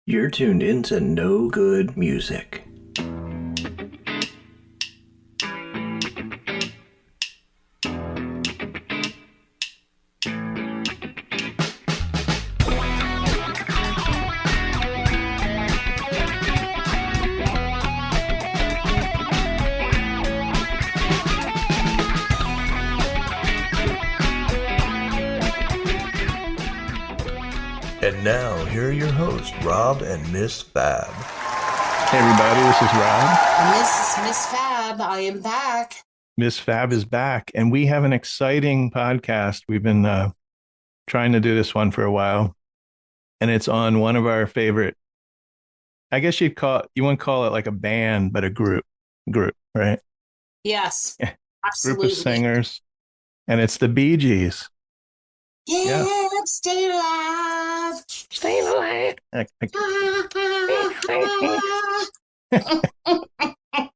You're tuned into No Good Music. And now, here are your hosts, Rob and Ms Fab. Hey everybody, this is Rob. And this is Ms Fab. I am back. Ms Fab is back, and we have an exciting podcast. We've been trying to do this one for a while, and it's on one of our favorite. I guess you wouldn't call it like a band, but a group, right? Yes, Group absolutely. of singers, and it's the Bee Gees. Yeah, stay alive. Stay alive.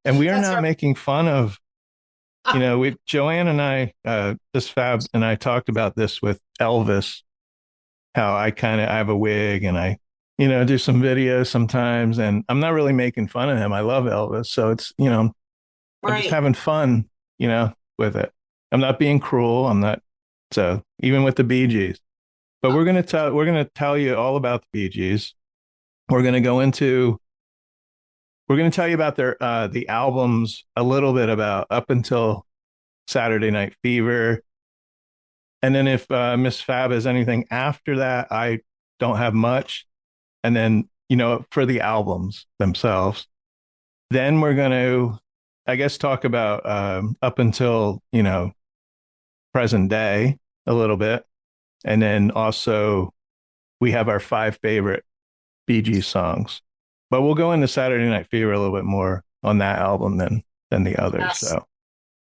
And we are That's not right. making fun of. Joanne and I, this Fab and I talked about this with Elvis, how I have a wig and I, do some videos sometimes, and I'm not really making fun of him. I love Elvis. So it's, I'm just Right. having fun, with it. I'm not being cruel. I'm not. So even with the Bee Gees, but we're going to tell you all about the Bee Gees. We're going to tell you about the albums, a little bit about up until Saturday Night Fever. And then if Miss Fab has anything after that, I don't have much. And then, for the albums themselves, then we're going to, I guess, talk about up until, present day a little bit. And then also we have our 5 favorite Bee Gees songs. But we'll go into Saturday Night Fever a little bit more on that album than the others. Yes, So,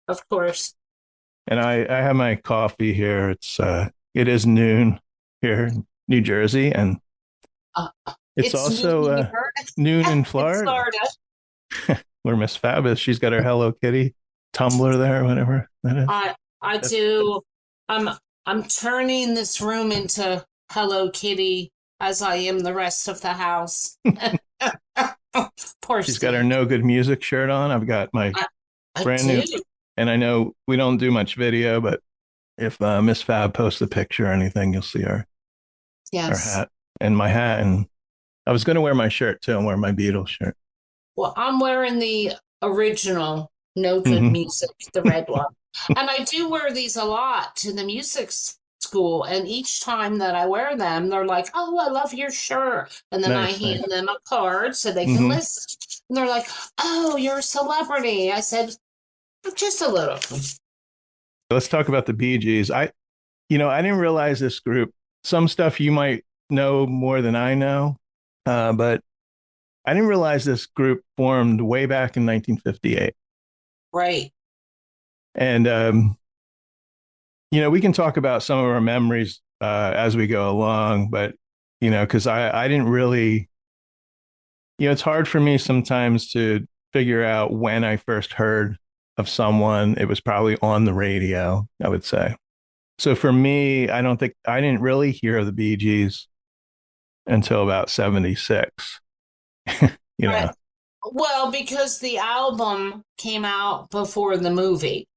of course. and I have my coffee here. It is noon here in New Jersey, and Uh, it's also noon here noon in in Florida, Florida. where Miss Fab is. She's got her Hello Kitty tumbler there, whatever that is. I do. I'm turning this room into Hello Kitty as I am the rest of the house. Poor She's Steve. got her No Good Music shirt on. I've got my I brand do. new, and I know we don't do much video, but if Miss Fab posts a picture or anything, you'll see our Yes. hat and my hat. And I was going to wear my shirt too and wear my Beatles shirt. Well, I'm wearing the original No Good Mhm. Music, the red one. And I do wear these a lot to the music school. And each time that I wear them, they're like, oh, I love your shirt. And then Nice, I hand them a card so they can Mhm. listen. And they're like, oh, you're a celebrity. I said, just a little. Let's talk about the Bee Gees. I didn't realize this group. Some stuff you might know more than I know, but I didn't realize this group formed way back in 1958. Right. And we can talk about some of our memories as we go along, but because I didn't really, it's hard for me sometimes to figure out when I first heard of someone. It was probably on the radio, I would say. So for me, I didn't really hear of the Bee Gees until about 76. Right. Well, because the album came out before the movie.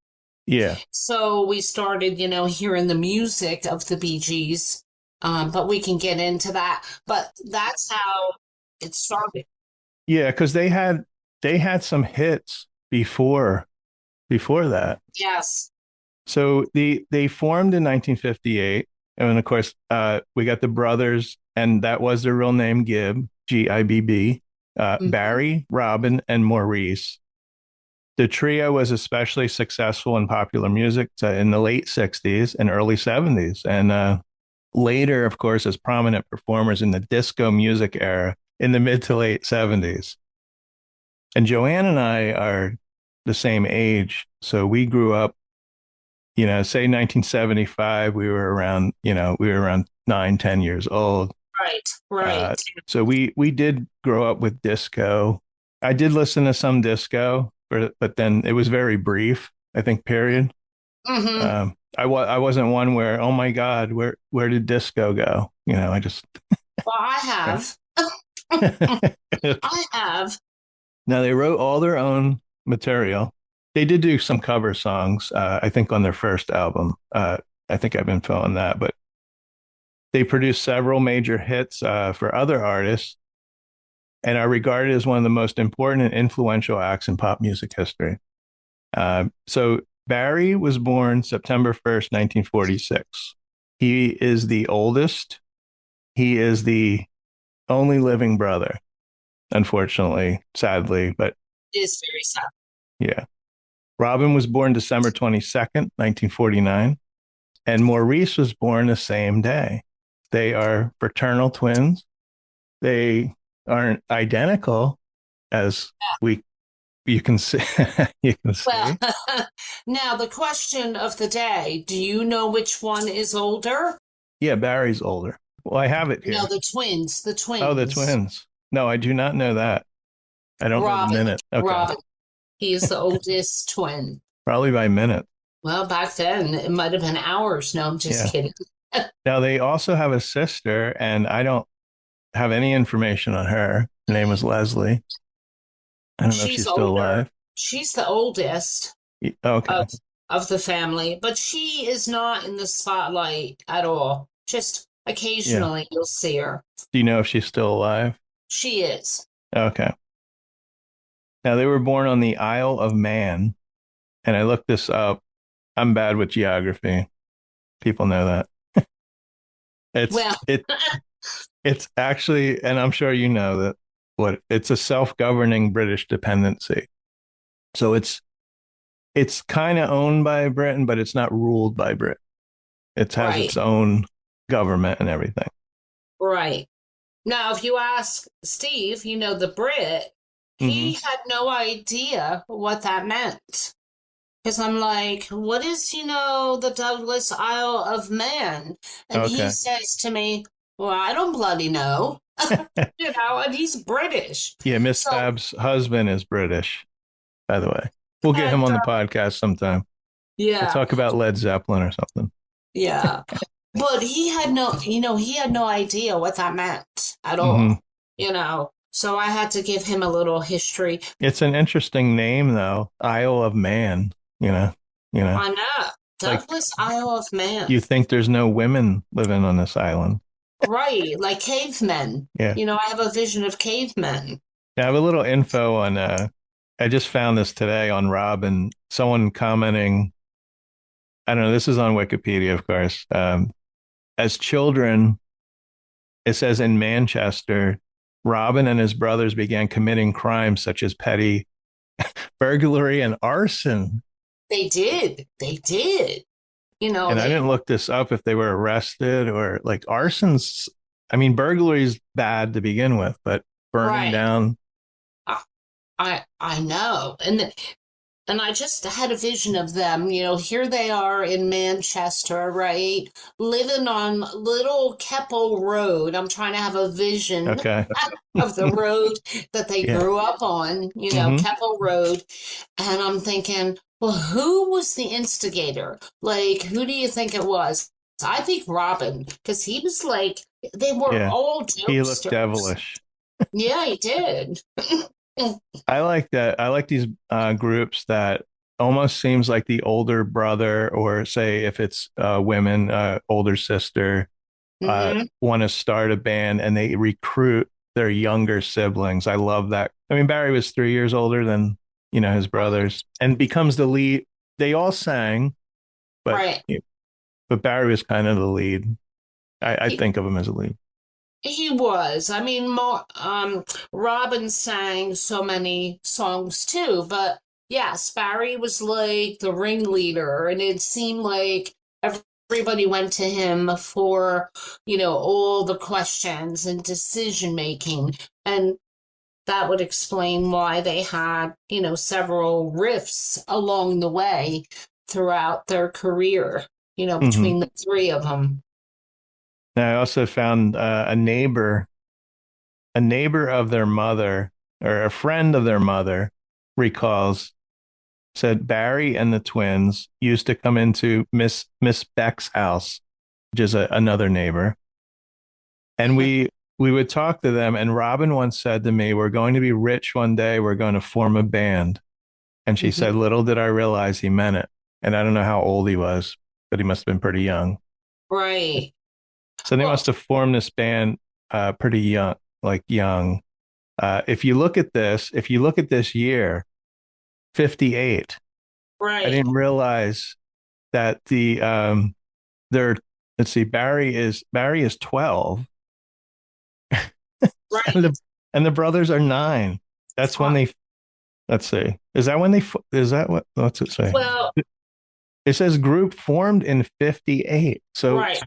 Yeah. So we started, hearing the music of the Bee Gees, but we can get into that. But that's how it started. Yeah, because they had some hits before that. Yes. So they formed in 1958, and of course, we got the brothers, and that was their real name, Gibb, Barry, Robin, and Maurice. The trio was especially successful in popular music in the late 60s and early 70s, and later, of course, as prominent performers in the disco music era in the mid to late 70s. And Joanne and I are the same age, so we grew up, say 1975, we were around 9, 10 years old. Right. So we did grow up with disco. I did listen to some disco, but then it was very brief, I think, period. Mm-hmm. I wasn't one where, oh my God, where did disco go? I just. Well, I have. I have. Now they wrote all their own material. They did do some cover songs, I think, on their first album. I think I've been on that, but they produced several major hits for other artists and are regarded as one of the most important and influential acts in pop music history. So Barry was born September 1st, 1946. He is the oldest. He is the only living brother, unfortunately, sadly, but It is very sad. yeah. Robin was born December 22nd, 1949, and Maurice was born the same day. They are fraternal twins. They aren't identical as we you can see you can see. Well, now the question of the day, do you know which one is older? Yeah, Barry's older. Well, I have it here. No, the twins. Oh, the twins. No, I do not know that. I don't know the minute. Okay. Robin. He is the oldest twin. Probably by minute. Well, back then it might have been hours. No, I'm just kidding. Now they also have a sister, and I don't have any information on her. Her name is Leslie. I don't know if she's still alive. She's the oldest Okay. of the family, but she is not in the spotlight at all. Just occasionally you'll see her. Do you know if she's still alive? She is. Okay. Now they were born on the Isle of Man, and I looked this up. I'm bad with geography. People know that. It's actually, and I'm sure you know that it's a self-governing British dependency. So it's kind of owned by Britain, but it's not ruled by Britain. It has its own government and everything. Right. Now, if you ask Steve, the Brit, he had no idea what that meant. Because I'm like, what is, the Douglas Isle of Man? And he says to me, well, I don't bloody know. And he's British. Yeah, Ms Fab's husband is British, by the way. We'll get him on the podcast sometime. Yeah. We'll talk about Led Zeppelin or something. Yeah. But he had no idea what that meant at all, So I had to give him a little history. It's an interesting name, though. Isle of Man, I know. Douglas Isle of Man. You think there's no women living on this island. Right, like cavemen. Yeah. I have a vision of cavemen. I have a little info on, I just found this today on Rob, and someone commenting, I don't know, this is on Wikipedia, of course. As children, it says in Manchester, Robin and his brothers began committing crimes such as petty burglary and arson. They did. And I didn't look this up if they were arrested or like arson's. I mean, burglary's bad to begin with, but burning down. I know. And I just had a vision of them, here they are in Manchester, right? Living on Little Keppel Road. I'm trying to have a vision of the road that they grew up on, Keppel Road. And I'm thinking, well, who was the instigator? Like, who do you think it was? I think Robin, because he was like, they were all jokesters. He looked devilish. Yeah, he did. I like that. I like these groups that almost seems like the older brother, or say if it's women, older sister, want to start a band and they recruit their younger siblings. I love that. I mean, Barry was 3 years older than, his brothers, and becomes the lead. They all sang, but Barry was kind of the lead. I think of him as a lead. He was. I mean, Robin sang so many songs too, but yes, Barry was like the ringleader, and it seemed like everybody went to him for, all the questions and decision making, and that would explain why they had, several riffs along the way throughout their career, between the three of them. I also found a neighbor of their mother, or a friend of their mother, said Barry and the twins used to come into Miss Beck's house, which is another neighbor. And we we would talk to them. And Robin once said to me, "We're going to be rich one day. We're going to form a band." And she Mhm. said, "Little did I realize he meant it." And I don't know how old he was, but he must have been pretty young. Right. So they Well, must have formed this band pretty young, like young. If you look at this year, 58, I right. didn't realize that they're, let's see, Barry is 12 and Right. the brothers are 9. That's when Uh, let's see. Is that what's it say? well, It says group formed in 58. So right.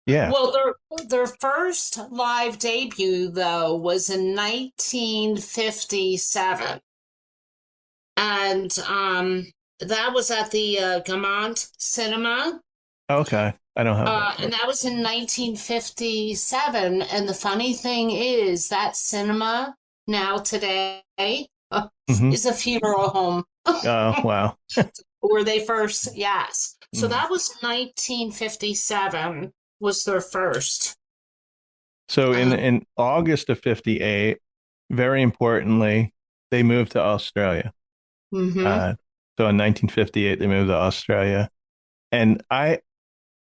yeah. Well, their first live debut though was in 1957, and that was at the Gaumont Cinema. Okay. I don't have that. And that was in 1957. And the funny thing is that cinema now today Hmm. is a funeral home Oh, wow. where they first, yes. So Mm. that was 1957 was their first. So Um, in August of 58, very importantly, they moved to Australia. mhm. Uh, so in 1958, they moved to Australia. And I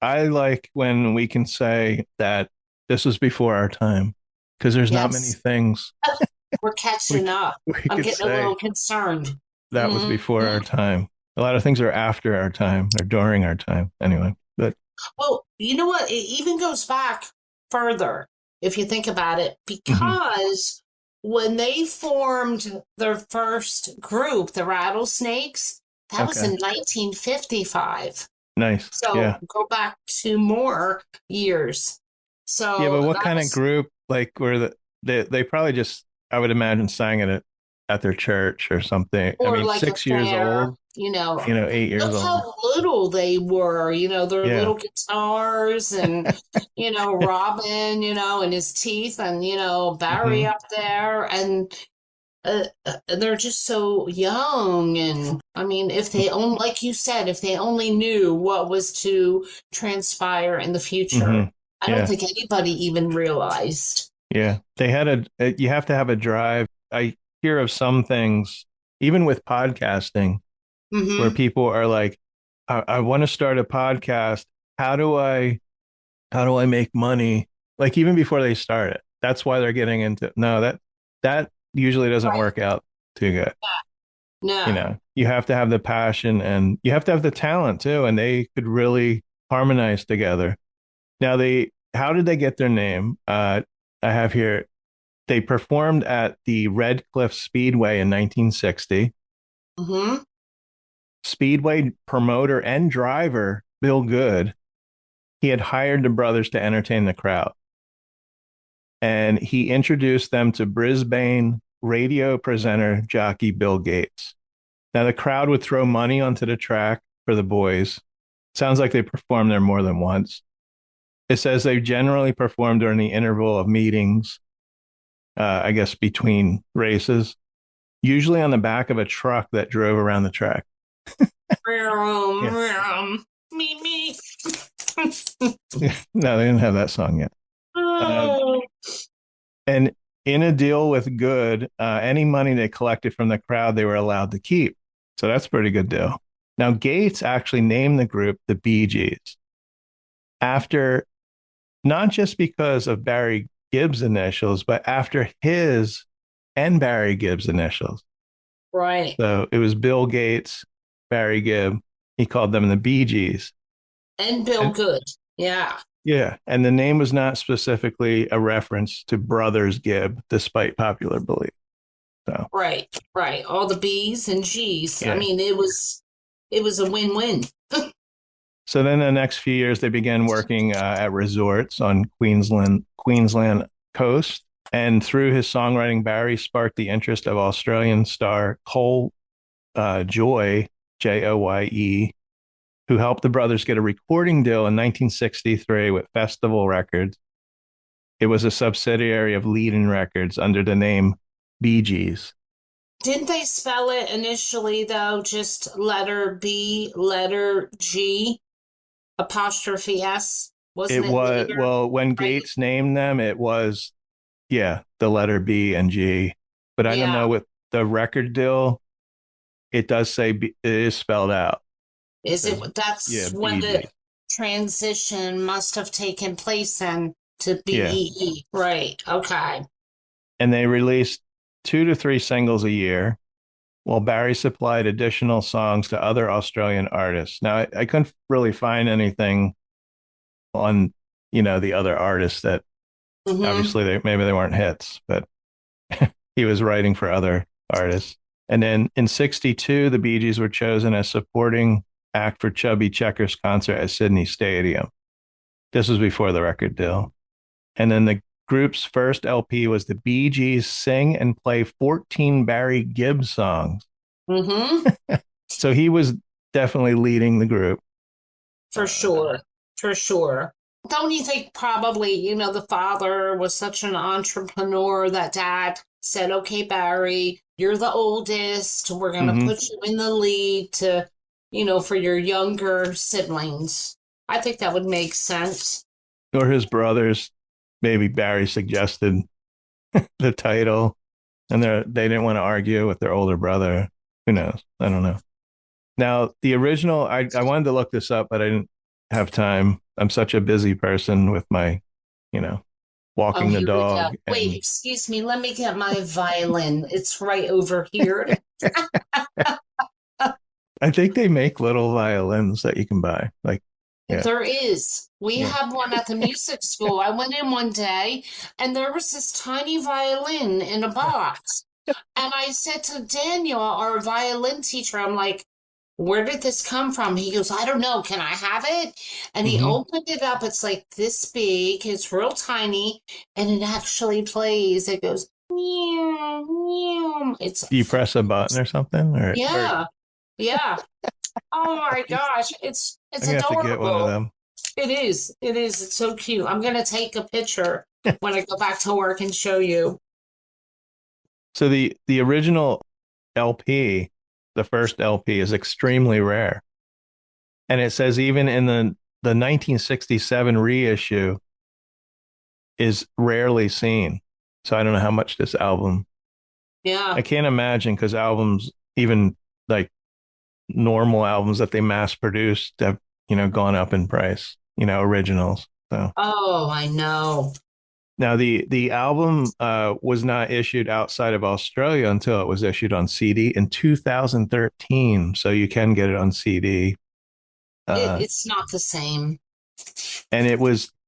like when we can say that this was before our time because there's not many Yes, things we're we catching c- up. we I'm could getting a say little concerned. that was Mhm. before our time. A lot of things are after our time or during our time. Anyway, but Well, you know what? It even goes back further if you think about it, mhm. because when they formed their first group, the Rattlesnakes, that was Okay, in 1955. nice. So Yeah. go back to more years. Yeah, but So what that kind of was, group like were they probably just I would imagine sang it at their church or something. I or mean, like a 6 years fair, old, you know, 8 years look old. how little they were, their Yeah. little guitars and, Robin, and his teeth and, Barry Hmm. up there. And they're just so young. And I mean, if they only, like you said, if they only knew what was to transpire in the future, Hmm. I don't Yeah. think anybody even realized. Yeah. They had you have to have a drive. I hear of some things, even with podcasting, where Hmm. people are like, I want to start a podcast. How do I how do I make money? Like even before they start it. That's why they're getting into no, that usually doesn't Right. work out too good. No. You have to have the passion and you have to have the talent too, and they could really harmonize together. Now how did they get their name? I have here they performed at the Red Cliff Speedway in 1960. Hmm. Speedway promoter and driver Bill Good, he had hired the brothers to entertain the crowd, and he introduced them to Brisbane radio presenter jockey Bill Gates. Now the crowd would throw money onto the track for the boys. Sounds like they performed there more than once. It says they generally performed during the interval of meetings, I guess between races, usually on the back of a truck that drove around the track. Yeah. Me. No, they didn't have that song yet. Uh, Oh. and in a deal with Good, any money they collected from the crowd, they were allowed to keep. So that's a pretty good deal. Now, Gates actually named the group the Bee Gees after not just because of Barry Gibb's initials, but after his and Barry Gibb's initials. Right. So it was Bill Gates, Barry Gibb. He called them the Bee Gees. And Bill And Good. Yeah. yeah, and the name was not specifically a reference to Brothers Gibb, despite popular belief. So Right. Right. All the B's and G's. I yeah. mean, it was a win-win. So then the next few years, they began working at resorts on Queensland coast. And through his songwriting, Barry sparked the interest of Australian star Cole Joye, Joye, who helped the brothers get a recording deal in 1963 with Festival Records. It was a subsidiary of Leading Records under the name Bee Gees. Didn't they spell it initially though? Just letter B, letter G, apostrophe S? Wasn't It it was, later? well, when Right. Gates named them, it was the letter B and G. But I don't Yeah. know with the record deal, it does say it is spelled out. Is Says, it that's when Bee the Gees. transition must have taken place then to Yeah. BEE. Right. Okay. And they released 2 to 3 singles a year, while Barry supplied additional songs to other Australian artists. Now, I couldn't really find anything on, the other artists that Mm-hmm. obviously maybe they weren't hits, but he was writing for other artists. And then in 62, the Bee Gees were chosen as supporting act for Chubby Checker's concert at Sydney Stadium. This was before the record deal. And then the group's first LP was the Bee Gees sing and play 14 Barry Gibb songs. Mm-hmm. So he was definitely leading the group. For sure. For sure. Don't you think probably, the father was such an entrepreneur that dad said, okay, Barry, you're the oldest. We're going to Mm-hmm. put you in the lead to, for your younger siblings. I think that would make sense. Or his brothers, maybe Barry suggested the title and they didn't want to argue with their older brother. Who knows? I don't know. Now, the original, I wanted to look this up, but I didn't have time. I'm such a busy person with my, you know, Oh, walking the here we go. dog. Wait, And excuse me. Let me get my violin. It's right over here. I think they make little violins that you can buy. Like, yeah. There is. We Yeah. have one at the music school. I went in one day and there was this tiny violin in a box. And I said to Daniel, our violin teacher, I'm like, where did this come from? He goes, I don't know. Can I have it? And he Mm-hmm. opened it up. It's like this big. It's real tiny. And it actually plays. It goes, meow, meow. It's, Do you press a button or something? Or yeah, yeah. Oh my gosh. It's I'm gonna have to get one of adorable. them. It is. It is. It's so cute. I'm going to take a picture when I go back to work and show you. So the original LP, the first LP, is extremely rare, and it says even in the 1967 reissue is rarely seen. So I don't know how much this album. Yeah. I can't imagine because albums, even like normal albums that they mass produced, have gone up in price. Originals. So Oh, I know. now the album was not issued outside of Australia until it was issued on CD in 2013. So you can get it on CD. It's not the same. And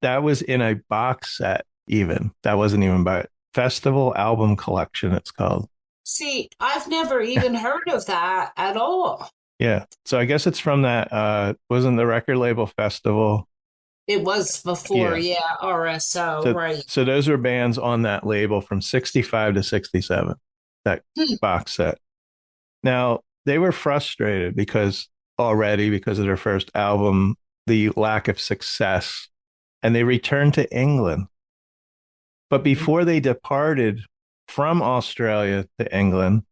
that was in a box set. Even that wasn't even by Festival Album Collection. It's called. See, I've never even heard of that at all. Yeah. So I guess it's from that. Wasn't the record label Festival? It was before, Yeah. yeah, RSO, So right. so those were bands on that label from 65 to 67. That Hmm. box set. Now, they were frustrated because of their first album, the lack of success, and they returned to England. But before they departed from Australia to England,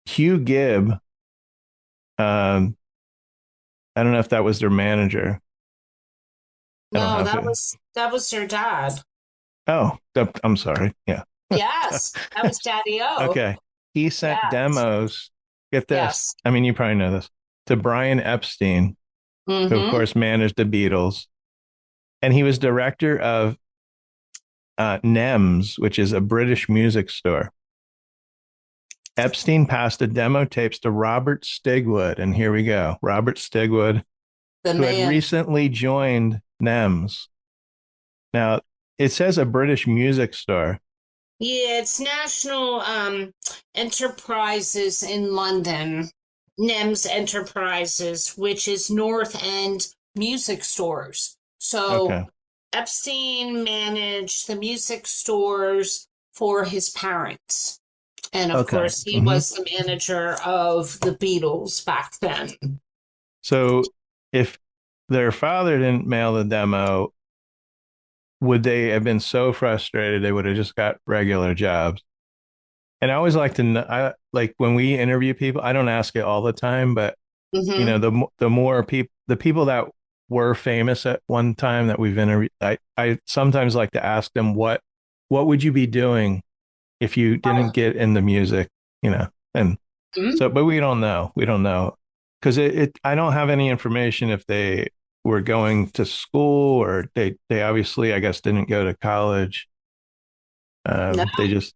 Hugh Gibb, I don't know if that was their manager. I don't No, have it. that was their dad. Oh, I'm sorry. Yeah. Yes, that was Daddy O. Okay. He sent Yes, demos. Get this. yes. I mean, you probably know this, to Brian Epstein, who of Mm-hmm. course managed the Beatles, and he was director of NEMS, which is a British music store. Epstein passed the demo tapes to Robert Stigwood, and here we go. Robert Stigwood, The who had man. recently joined NEMS. Now, it says a British music store. Yeah, it's National Enterprises in London, NEMS Enterprises, which is North End Music Stores. So Okay. Epstein managed the music stores for his parents. And of Okay. course, he Mm-hmm. was the manager of the Beatles back then. So if their father didn't mail the demo, would they have been so frustrated they would have just got regular jobs? And I always like to know, like when we interview people, I don't ask it all the time, but Hmm. the more people, the people that were famous at one time that we've interviewed, I sometimes like to ask them what what would you be doing if you didn't get into music, and Mhm. so, but we don't know. We don't know because I don't have any information if they were going to school or they obviously, I guess, didn't go to college. No, They just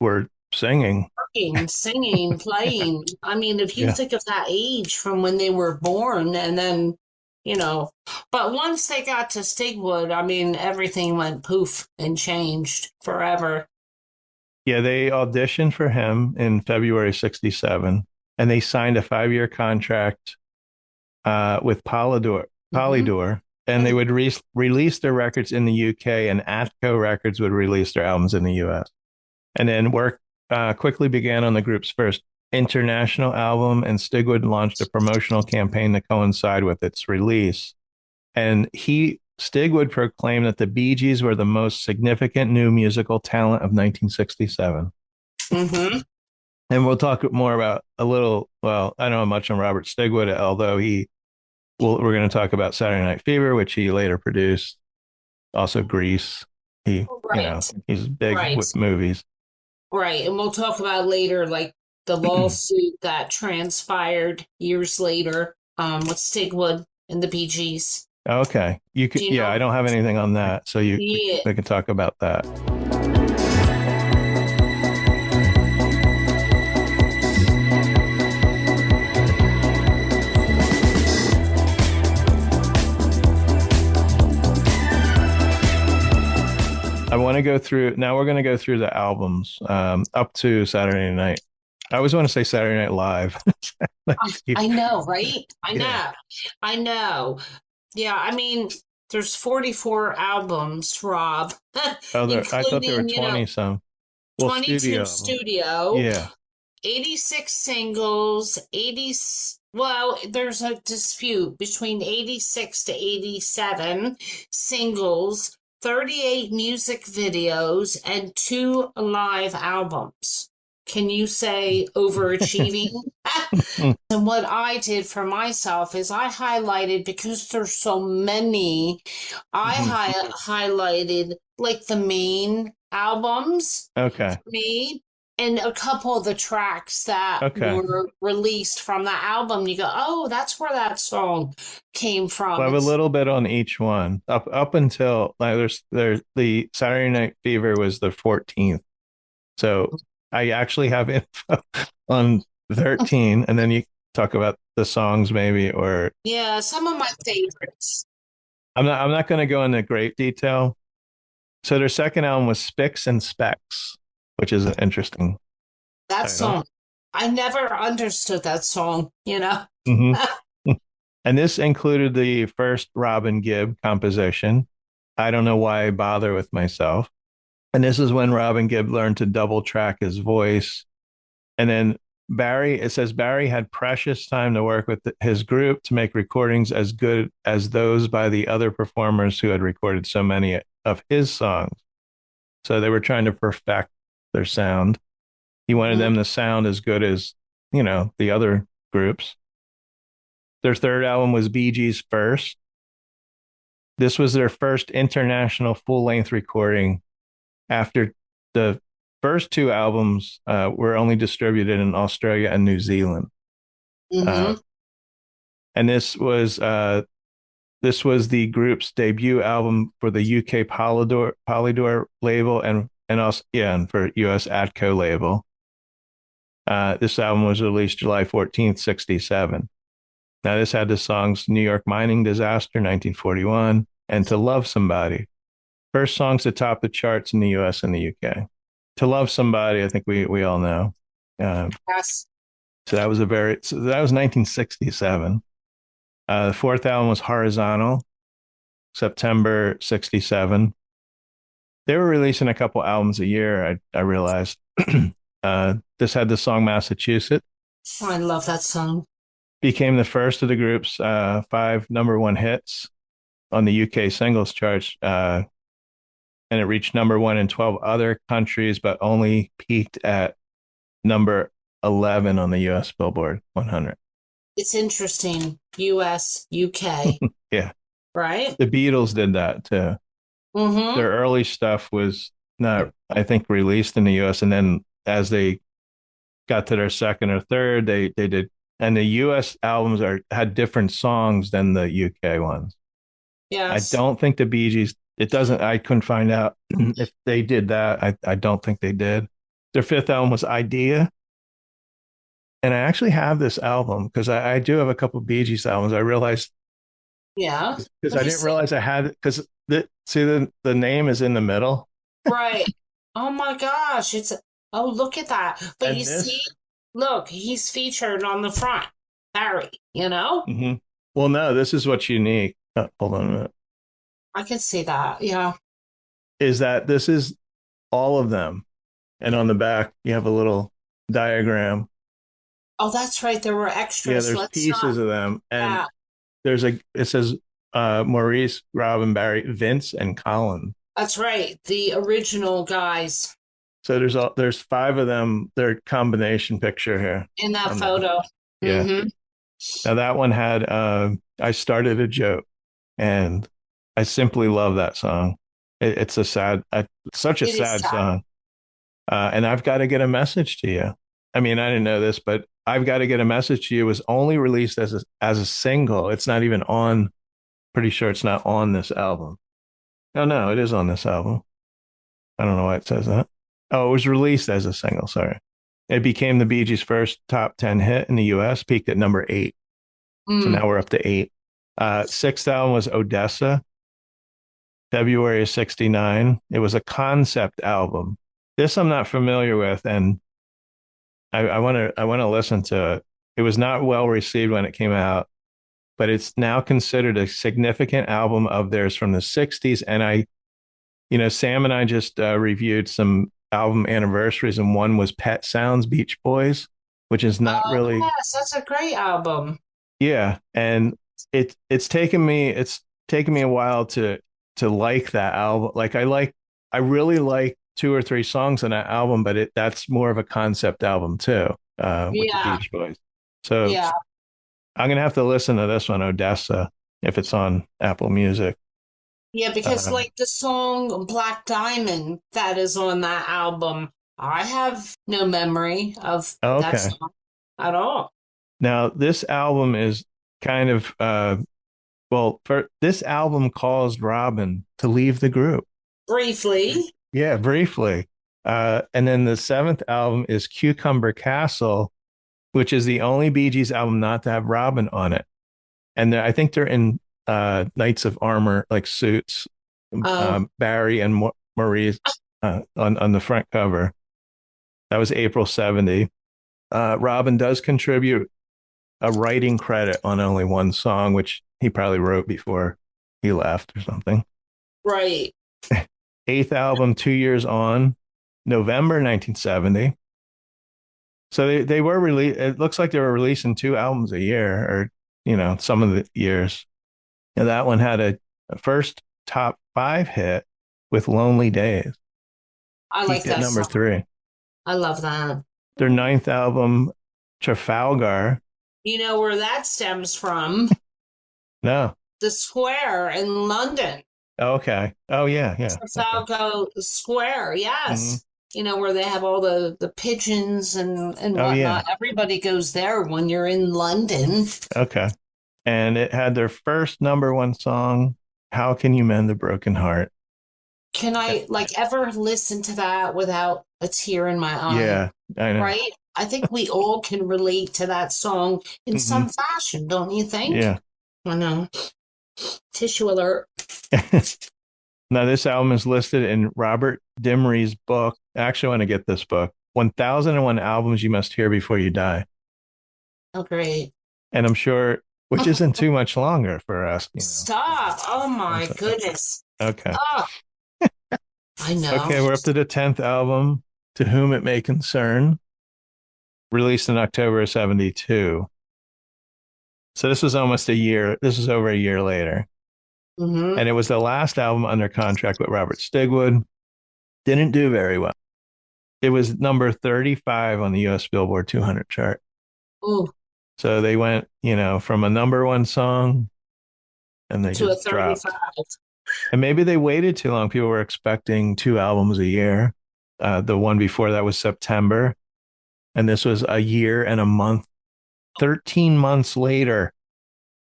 were singing. working, singing, playing. I mean, if you Yeah. think of that age from when they were born and then, you know, but once they got to Stigwood, I mean, everything went poof and changed forever. Yeah, they auditioned for him in February '67, and they signed a 5-year contract with Hmm. Polydor, and they would release their records in the UK, and Atco Records would release their albums in the US. And then work quickly began on the group's first international album, and Stigwood launched a promotional campaign to coincide with its release. And Stigwood proclaimed that the Bee Gees were the most significant new musical talent of 1967. Hmm. And we'll talk more about well, I don't know much on Robert Stigwood, although we're going to talk about Saturday Night Fever, which he later produced, also Grease. Right, He's big right, with movies. right. And we'll talk about later, like the lawsuit that transpired years later, with Stigwood and the Bee Gees. Okay. Do you Yeah, I know? don't have anything on that. So Yeah. we can talk about that. Now we're going to go through the albums up to Saturday Night. I always want to say Saturday Night Live. I know, right? I Yeah. know. I know. Yeah, I mean, there's 44 albums, Rob, I thought there were including, 20 some. Well, 22 studio album. studio, Yeah. 86 singles, 80, well, there's a dispute between 86 to 87 singles, 38 music videos, and 2 live albums. Can you say overachieving? And what I did for myself is I highlighted because there's so many, I highlighted like the main albums Okay. for me and a couple of the tracks that Okay. were released from the album. You go, oh, that's where that song came from. Well, I have a It's little bit on each one up until like there's the Saturday Night Fever was the 14th. So I actually have info on 13, and then you talk about the songs maybe, or yeah, some of my favorites. I'm not going to go into great detail. So their second album was Spicks and Specks, which is an interesting That title. song, I never understood that song, Hmm. And this included the first Robin Gibb composition, I Don't Know Why I Bother with Myself. And this is when Robin Gibb learned to double track his voice. And then it says Barry had precious time to work with his group to make recordings as good as those by the other performers who had recorded so many of his songs. So they were trying to perfect their sound. He wanted them to sound as good as, the other groups. Their third album was Bee Gees' First. This was their first international full-length recording after the first 2 albums were only distributed in Australia and New Zealand. Mm-hmm. And this was the group's debut album for the UK Polydor label and also and for US Atco label. This album was released July 14th, 67. Now this had the songs New York Mining Disaster, 1941, and To Love Somebody. First songs to top the charts in the US and the UK. To Love Somebody, I think we all know. Yes. So that was 1967. The fourth album was Horizontal, September 67. They were releasing a couple albums a year, I realized. This had the song Massachusetts. Oh, I love that song. Became the first of the group's 5 number 1 hits on the UK singles charts. And it reached number 1 in 12 other countries, but only peaked at number 11 on the US Billboard 100. It's interesting. US, UK, Yeah. right? The Beatles did that too. Mm-hmm. Their early stuff was not, I think, released in the US. And then as they got to their second or third, they did, and the US albums had different songs than the UK ones. I Yes. don't think the Bee Gees, it doesn't, I couldn't find out if they did that. I don't think they did. Their fifth album was Idea. And I actually have this album because I do have a couple of Bee Gees albums. I realized Yeah. because Let I me didn't see. realize I had, because see the name is in the middle. Right. Oh my gosh. Oh, look at that. But you And see, this, look, he's featured on the front. Barry, you know? mhm. Well, no, this is what's unique. Hold on a minute. I can see that. Yeah. Is that this is all of them. And on the back, you have a little diagram. Oh, that's right. There were Yeah, extras. there's Let's not. pieces of them. And Yeah. it says Maurice, Robin, Barry, Vince, and Colin. That's right. The original guys So there's five of them. Their combination picture here. in that On the, photo. yeah. Mm-hmm. Now that one had I started a joke, and I simply love that song. It's a such a It is sad sad. song. And I've got to get a message to you. I mean, I didn't know this, but I've got to get a message to you was only released as a single. It's not even on. Pretty sure it's not on this album. Oh no, it is on this album. I don't know why it says that. Oh, it was released as a single. Sorry. It became the Bee Gees' first top 10 hit in the US, peaked at number 8. So Mm. now we're up to 8. Sixth album was Odessa, February of 69. It was a concept album. This I'm not familiar with, and I want to listen to it. It was not well received when it came out, but it's now considered a significant album of theirs from the 60s. And Sam and I just reviewed some album anniversaries, and one was Pet Sounds Beach Boys, which is not Oh, really, yes, that's a great album. yeah. And it's taken me a while to like that album. Like I really like two or three songs on that album, but that's more of a concept album too, with the Yeah, Beach Boys. So yeah. I'm gonna have to listen to this one, Odessa, if it's on Apple Music. Yeah, because Uh, like the song Black Diamond that is on that album, I have no memory of that okay. song at all. Now this album is kind of for this album caused Robin to leave the group. Briefly. Yeah, briefly. And then the seventh album is Cucumber Castle, which is the only Bee Gees album not to have Robin on it. And I think they're in Knights of Armor, like suits, Oh, Barry and Maurice on the front cover. That was April 70. Robin does contribute a writing credit on only one song, which he probably wrote before he left or something. right. Eighth album, 2 years on, November 1970. So they were released. It looks like they were releasing two albums a year, or some of the years. And that one had a first top 5 hit with Lonely Days, I like peaked at that number song. 3. I love that. Their ninth album, Trafalgar. You know where that stems from? No. The Square in London. Okay. Oh yeah, yeah. Okay. Trafalgar Square, Mhm. yes. You know, where they have all the pigeons and Oh yeah. whatnot. Everybody goes there when you're in London. Okay. And it had their first number one song, How Can You Mend a Broken Heart? Can I like ever listen to that without a tear in my eye? Yeah, I know. Right? I think we all can relate to that song in Hmm. some fashion, don't you think? Yeah. I know. Tissue alert. Now, this album is listed in Robert Dimry's book. I actually want to get this book, 1001 Albums You Must Hear Before You Die. Oh, great. And I'm sure, which isn't too much longer for us. Stop. Oh my goodness. Okay. Oh, I know. Okay, we're up to the 10th album, To Whom It May Concern, released in October of 72. So this was almost a year. This was over a year later. Hmm. And it was the last album under contract with Robert Stigwood. Didn't do very well. It was number 35 on the US Billboard 200 chart. Ooh, So they went, from a number one song and they to a just dropped. 35. And maybe they waited too long. People were expecting 2 albums a year. The one before that was September, and this was a year and a month. 13 months later,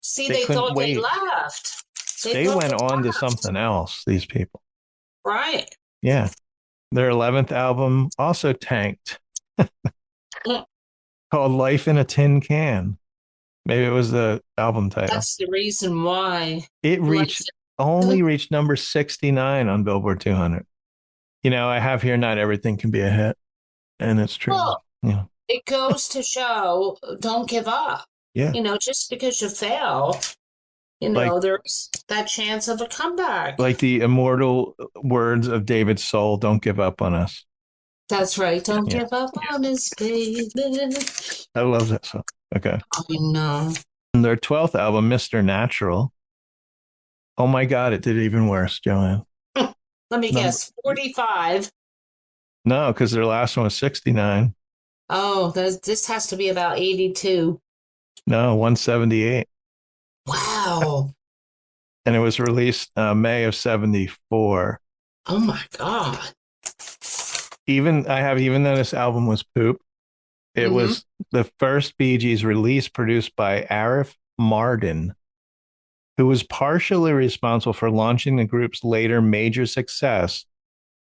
See, they they couldn't thought they wait. left. They thought went they on to left. something else, these people. Right. Yeah. Their 11th album also tanked, Mm, called Life in a Tin Can. Maybe it was the album title. that's the reason why. It Like, only reached number 69 on Billboard 200. I have here, not everything can be a hit. And it's true. well, Yeah. it goes to show, don't give up. Yeah. Just because you fail, Like there's that chance of a comeback. like the immortal words of David Soul, don't give up on us. That's right. Don't Yeah. give up on us, baby. I love that song. Okay. I know. And their 12th album, Mr. Natural. Oh my God, it did even worse, Joanne. Let me Number, guess, 45. no, because their last one was 69. Oh, this has to be about 82. No, 178. Wow. And it was released May of 74. Oh my God. Even though this album was poop, it was the first Bee Gees release produced by Arif Mardin, who was partially responsible for launching the group's later major success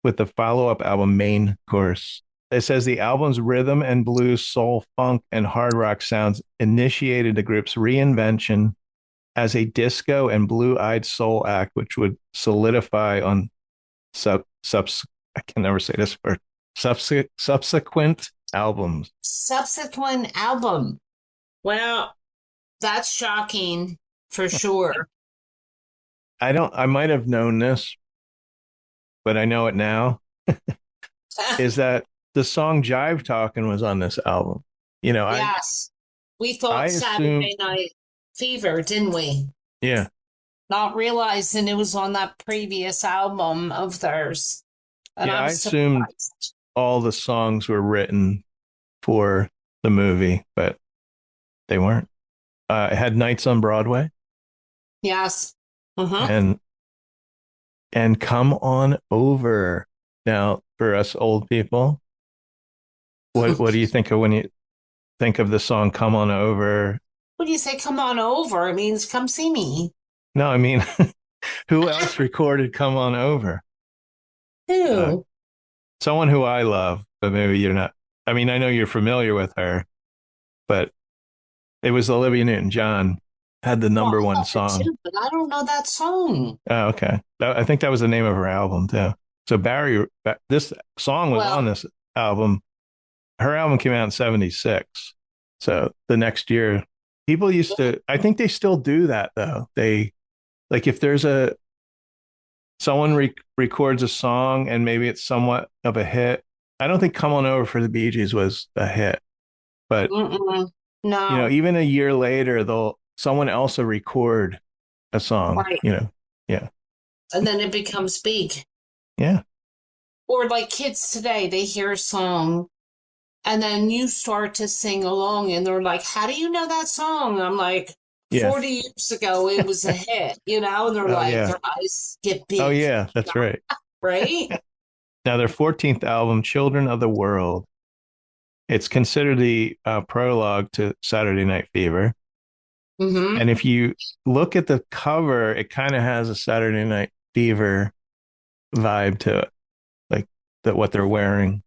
with the follow-up album Main Course. It says the album's rhythm and blues, soul, funk, and hard rock sounds initiated the group's reinvention as a disco and blue-eyed soul act, which would solidify on I can never say this word, subsequent albums. Subsequent album. Well, that's shocking for sure. I might have known this, but I know it now, is that the song Jive Talkin' was on this album. Yes. We thought Saturday assumed, Night Fever, didn't we? yeah. Not realizing it was on that previous album of theirs. And Yeah, I I was assumed surprised. all the songs were written for the movie, but they weren't. It had Nights on Broadway Yes. Uh-huh. and Come On Over. Now, for us old people, what do you think of when you think of the song Come On Over? What do you say, come on over? It means come see me. No, I mean, who else recorded Come On Over? Who? Someone who I love, but maybe you're not. I mean, I know you're familiar with her, but it was Olivia Newton-John had the number Well, I one love it song. too, but I don't know that song. Oh, okay. I think that was the name of her album too. So this song was on this album. Her album came out in 76. So the next year, people used to, I think they still do that though. Like if there's someone records a song and maybe it's somewhat of a hit. I don't think Come On Over for the Bee Gees was a hit, but No. even a year later, someone else will record a song, Right. Yeah. And then it becomes big. Yeah. Or like kids today, they hear a song and then you start to sing along and they're like, how do you know that song? I'm like, 40 years ago, it was a hit, and they're their eyes get big. Oh, yeah, that's right. Right? Now, their 14th album, Children of the World, it's considered the prologue to Saturday Night Fever. And if you look at the cover, it kind of has a Saturday Night Fever vibe to it, like what they're wearing.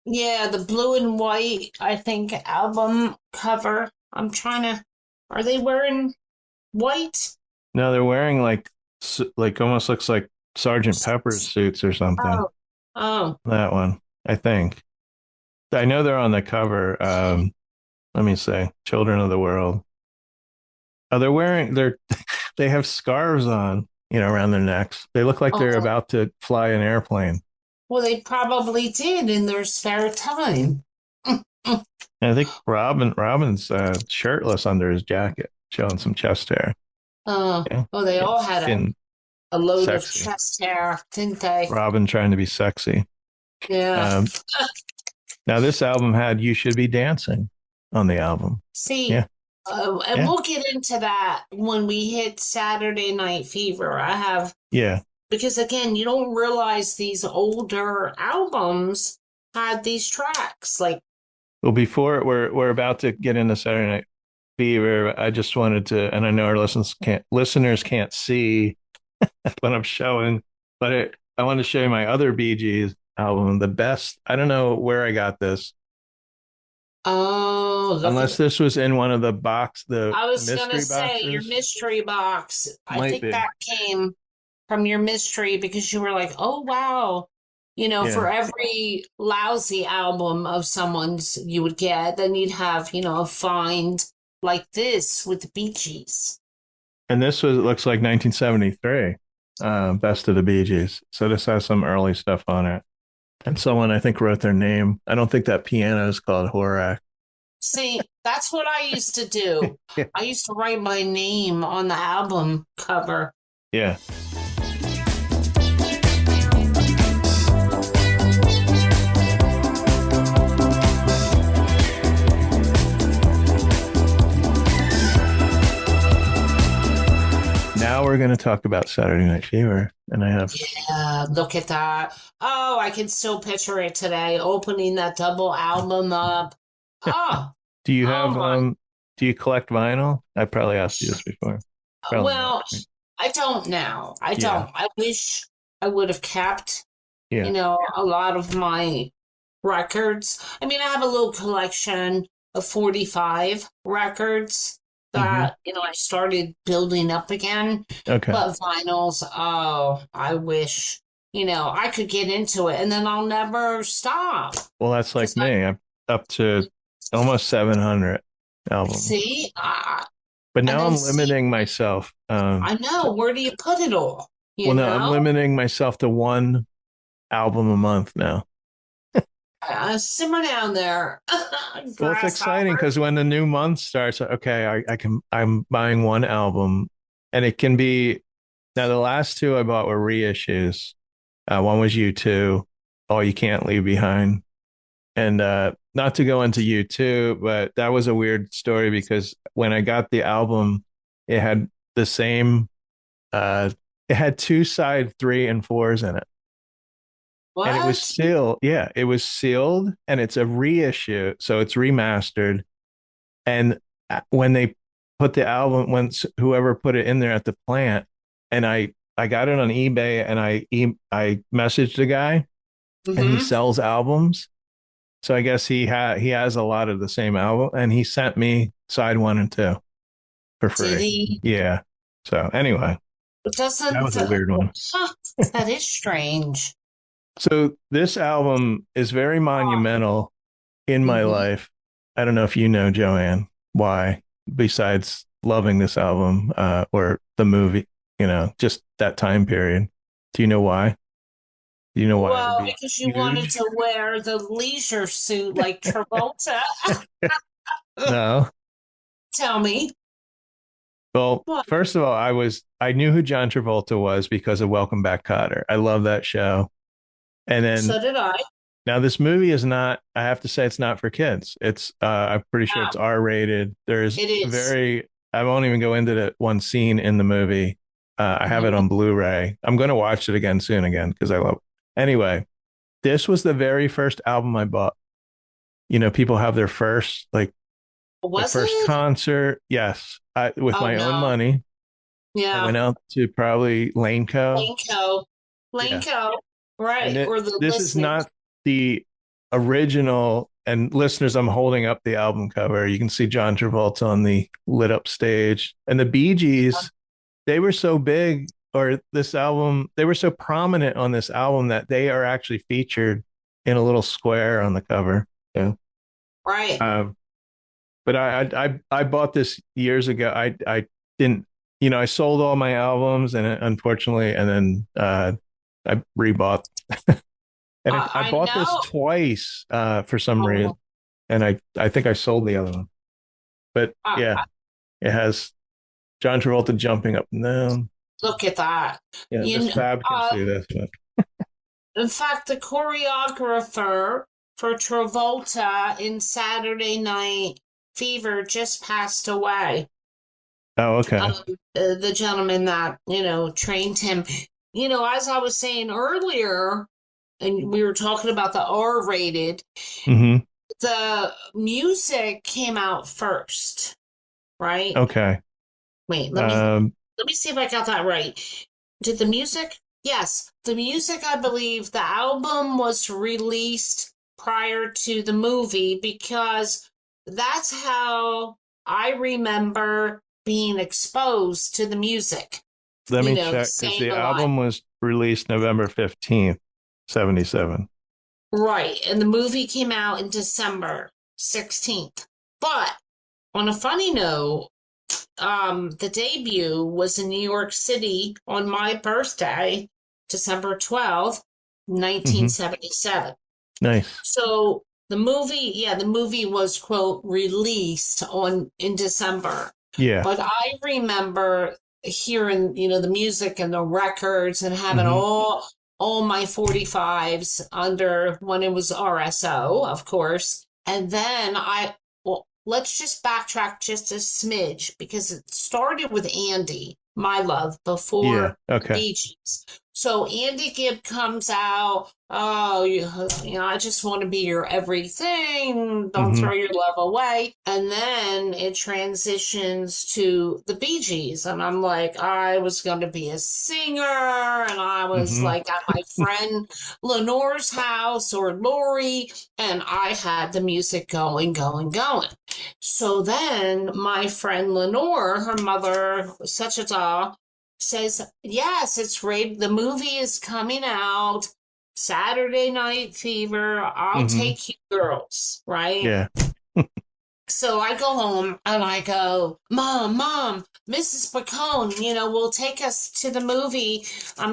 Yeah, the blue and white, I think, album cover. Are they wearing white? No, they're wearing like almost looks like Sergeant Pepper's suits or something. Oh. That one, I think. I know they're on the cover. Let me say, Children of the World. Oh, they have scarves on, around their necks. They look like they're about to fly an airplane. Well, they probably did in their spare time. And I think Robin's shirtless under his jacket, showing some chest hair. Oh, yeah. Oh, they all had a load of chest hair, didn't they? Robin trying to be sexy. Yeah. Now this album had "You Should Be Dancing" on the album. See, yeah. And Yeah. we'll get into that when we hit Saturday Night Fever. I have, Yeah. because again, you don't realize these older albums had these tracks. Like, Well, before we're about to get into Saturday Night Fever, I just wanted to, and I know our listeners can't see what I'm showing, but I want to show you my other Bee Gees album, the best. I don't know where I got this, oh, look unless at, this was in one of the I was gonna mystery say your boxes. mystery box. I Might think be. that came from your mystery because you were like, oh, wow. For Yeah. every lousy album of someone's you would get, then you'd have, a find like this with the Bee Gees. And this was, it looks like 1973, Best of the Bee Gees. So this has some early stuff on it. And someone I think wrote their name. I don't think that piano is called Horak. See, that's what I used to do. Yeah. I used to write my name on the album cover. Yeah. Now we're going to talk about Saturday Night Fever. And I have, Yeah, look at that. Oh, I can still picture it today, opening that double album up. Oh, do you oh have, my. do you collect vinyl? I probably asked you this before. Probably not. Well, I don't now. I Yeah. don't. I wish I would have kept, Yeah. a lot of my records. I mean, I have a little collection of 45 records Hmm. that, I started building up again. Okay. But vinyls, oh, I wish, I could get into it and then I'll never stop. Well, that's like 'Cause I me. I'm up to almost 700 albums. see, But and now then I'm see, limiting myself. I know, where do you put it all? Well, no, I'm limiting myself to one album a month now. Simmer down there. Well, it's exciting Grasshopper. because when the new month starts, okay, I'm buying one album, and it can be now the last two I bought were reissues. One was U2, All You Can't Leave Behind, and not to go into U2, but that was a weird story because when I got the album, it had the same, uh, it had two side 3 and 4s in it. And it was What? sealed. Yeah, it was sealed and it's a reissue. So it's remastered. And when they put the album, when whoever put it in there at the plant, and I got it on eBay and I messaged the guy and he Mm-hmm. sells albums. So I guess he has a lot of the same album and he sent me side 1 and 2 for Did free. he? Yeah. So anyway, It that doesn't. was a weird one. Huh, that is strange. So this album is very monumental in my Mm-hmm. life. I don't know if you know, Joanne, why, besides loving this album or the movie, just that time period. Do you know why? Do you know why it would Well, be because you wanted huge? to wear the leisure suit like Travolta. No. Tell me. Well, What? first of all, I knew who John Travolta was because of Welcome Back, Kotter. I love that show. And then So did I. now this movie is not, I have to say it's not for kids. It's I'm pretty sure it's Wow, R-rated. There's it is. I won't even go into the one scene in the movie. I have it Mhm. on Blu-ray. I'm going to watch it again soon again because I love it. Anyway, this was the very first album I bought. People have their first their Was first it? concert. Yes, with Oh my own no. money. I Yeah. went out to probably Laneco. Lanco. Yeah. Lanco. And Right. Or the this is listeners. not the original. And listeners, I'm holding up the album cover. You can see John Travolta on the lit up stage. And the Bee Gees, they were so big, or this album, they were so prominent on this album that they are actually featured in a little square on the cover. Yeah. Right. Um, but I bought this years ago. I didn't, I sold all my albums and unfortunately, and then I rebought. And I I bought this know. twice for some reason, Oh, and I think I sold the other one. But yeah, I, it has John Travolta jumping up and down. look at that. Yeah, You Ms know, Fab can see this, but in fact, the choreographer for Travolta in Saturday Night fever just passed away. Oh, okay. The gentleman that, trained him. As I was saying earlier, and we were talking about the R-rated, Mm-hmm. the music came out first, right? Okay. Wait, Um, let me see if I got that right. Did the music? Yes, the music, I believe the album was released prior to the movie because that's how I remember being exposed to the music. Let me The check because same the a lot. album was released November 15th, 77. Right, and the movie came out in December 16th. But on a funny note, the debut was in New York City on my birthday, December 12th, Mm-hmm. 1977. Nice. So the movie was quote released in December. Yeah. But I remember hearing, the music and the records and having Mm-hmm. all my 45s under when it was RSO, of course. And then well, let's just backtrack just a smidge because it started with Andy, my love, Yeah. before the Okay. Bee Gees. So Andy Gibb comes out. Oh, I just want to be your everything. Don't Mm-hmm. throw your love away. And then it transitions to the Bee Gees. And I'm like, I was going to be a singer. And I was Mm-hmm. like at my friend Lenore's house or Lori. And I had the music going, going, going. So then my friend Lenore, her mother, such a doll, says, yes, it's rape. The movie is coming out. Saturday Night Fever. I'll Mm-hmm. take you girls, right? Yeah. So I go home and I go, Mom, Mrs. Bacone, will take us to the movie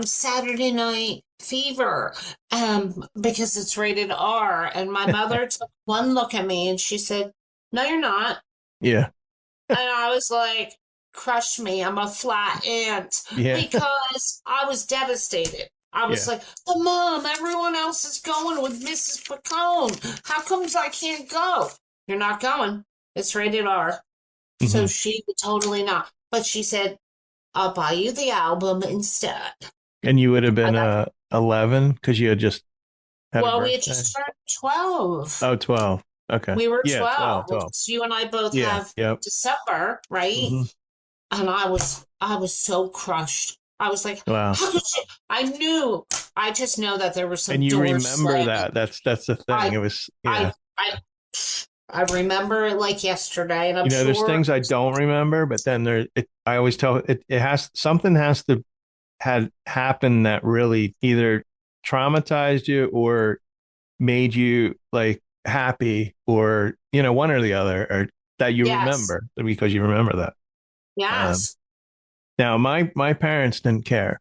Saturday Night Fever, because it's rated R. And my mother took one look at me and she said, no, you're not. Yeah. And I was like, crush me. I'm a flat ant Yeah. because I was devastated. I was Yeah. like, but Mom, everyone else is going with Mrs. Pacone. How comes I can't go? You're not going. It's rated R. So Mm-hmm. she would totally not. But she said, I'll buy you the album instead. And you would have And been I, 11 because you had just had a well, we had birthday. just turned 12. Oh, 12. Okay. We were Yeah, 12, 12, 12. because you and I both Yeah. have Yep. December, right? Mm-hmm. And I was so crushed. I was like, Wow. how could you? I just know that there was some And you doors remember slamming. that. That's the thing. I, It was, I, yeah. I, I remember it like yesterday, and I'm There's sure. things I don't remember, but then I always tell it has something has to had happened that really either traumatized you or made you like happy or, one or the other, or that you Yes, remember because you remember that. Um, yes. now my parents didn't care.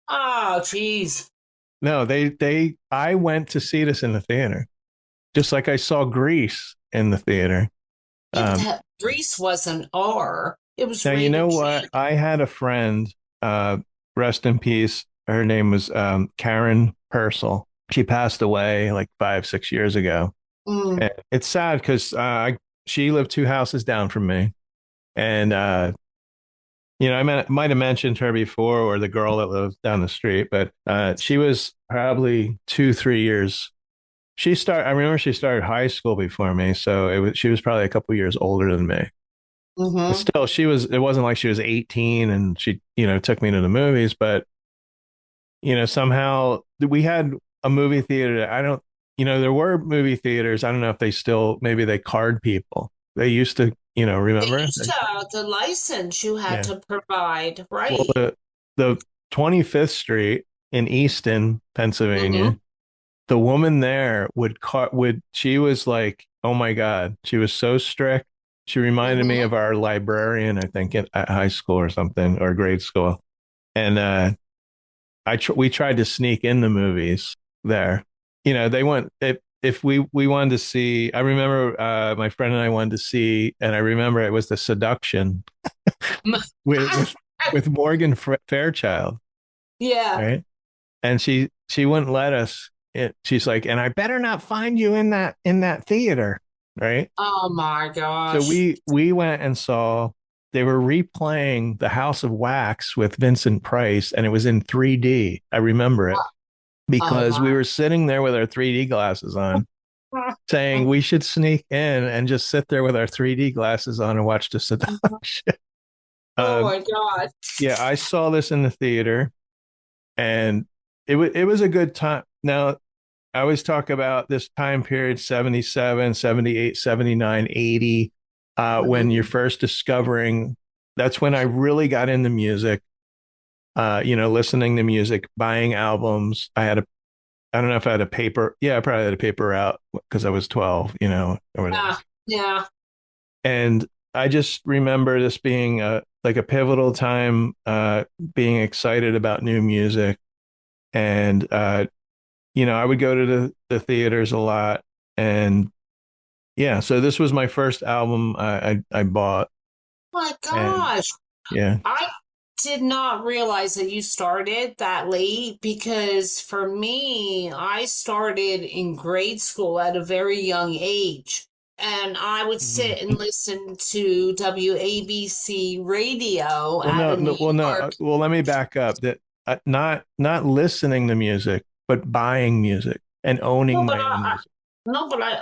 Oh, geez. No, I went to see this in the theater, just like I saw Grease in the theater. Yeah, but Um, that Grease wasn't R. It was Now, you know rated what? G. I had a friend, rest in peace. Her name was Karen Purcell. She passed away like 5, 6 years ago. Mm, And it's sad because she lived 2 houses down from me. And, might have mentioned her before or the girl that lived down the street, but she was probably 2, 3 years. I remember she started high school before me. So she was probably a couple years older than me. But mm-hmm. still, it wasn't like she was 18 and she, took me to the movies, but, somehow we had a movie theater that I don't, there were movie theaters. I don't know if they still, maybe they card people. They used to, They remember? used to, the license you had Yeah. to provide, Well, right? the 25th Street in Easton, Mm-hmm. Pennsylvania, the woman there she was like, oh my God, she was so strict. She reminded me Mm-hmm. of our librarian, I think, at high school or something, or grade school. And we tried to sneak in the movies there. They went if we wanted to see. I remember my friend and I wanted to see, and I remember it was The Seduction with with Morgan Fairchild, Yeah. right? And she wouldn't let us. She's like, and I better not find you in that theater. right? Oh my So gosh. we went and saw they were replaying The House of Wax with Vincent Price, and it was in 3D. I remember it Oh because we my. were sitting there with our 3D glasses on, saying we should sneak in and just sit there with our 3D glasses on and watch the seduction. Oh Um, my God. yeah, I saw this in the theater, and it was a good time. Now, I always talk about this time period 77, 78, 79, 80, when you're Mhm. first discovering. That's when I really got into music, listening to music, buying albums. I don't know if I had a paper. Yeah, I probably had a paper route because I was 12, or whatever. Yeah. Yeah. And I just remember this being like a pivotal time, being excited about new music. And, I would go to the theaters a lot. And yeah, so this was my first album I bought. My And gosh. yeah. I did not realize that you started that late because for me, I started in grade school at a very young age. And I would Mhm. sit and listen to WABC radio Well, out no, of no, New well, no. York. Well, let me back up. That not listening to music, but buying music and owning No, but my own music.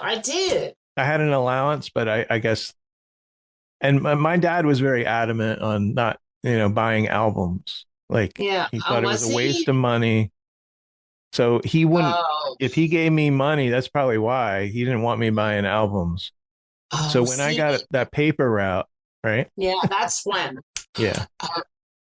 I did. I had an allowance, but I guess, and my dad was very adamant on not, buying albums. Like Yeah. he Oh, thought it was was a waste he? of money. So he wouldn't, Oh, if he gave me money, that's probably why he didn't want me buying albums. So oh, when I see, got that paper route, right? yeah, that's when. Yeah.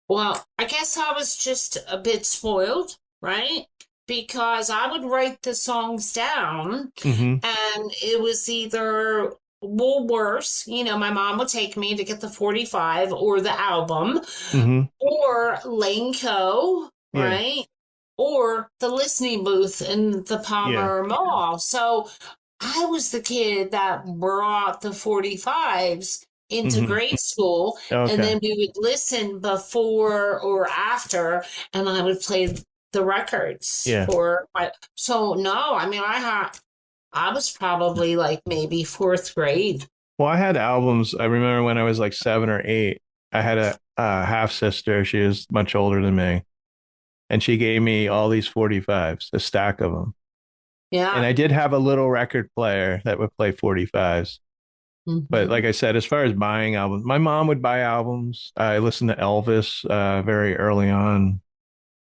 Well, I guess I was just a bit spoiled, right? Because I would write the songs down Hmm. and it was either Woolworths, my mom would take me to get the 45 or the album, Hmm. or Laneco, Yeah. right? Or the listening booth in the Yeah. Palmer Mall. So I was the kid that brought the 45s into Hmm. grade school, and Okay. then we would listen before or after, and I would play the records Yeah. for my. So no, I mean I was probably like maybe fourth grade. Well, I had albums. I remember when I was like 7 or 8, I had a half sister. She was much older than me, and she gave me all these 45s, a stack of them. And Yeah. I did have a little record player that would play 45s. But like Hmm. I said, as far as buying albums, my mom would buy albums. I listened to Elvis very early on.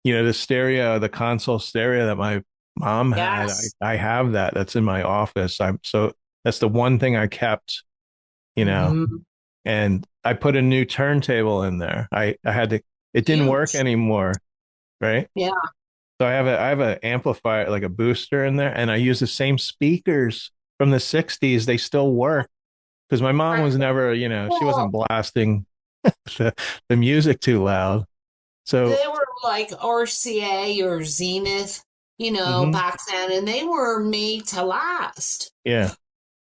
The console stereo that my mom had, Yes. I have that. That's in my office. That's the one thing I kept, you know, Hmm. and I put a new turntable in there. I had to, it didn't work Huge. anymore, right? Yeah. So I have an amplifier, like a booster in there, and I use the same speakers from the 60s. They still work because my mom was never, she wasn't Well, blasting the, the music too loud. So, they were like RCA or Zenith, mhm, back then, and they were made to last. yeah.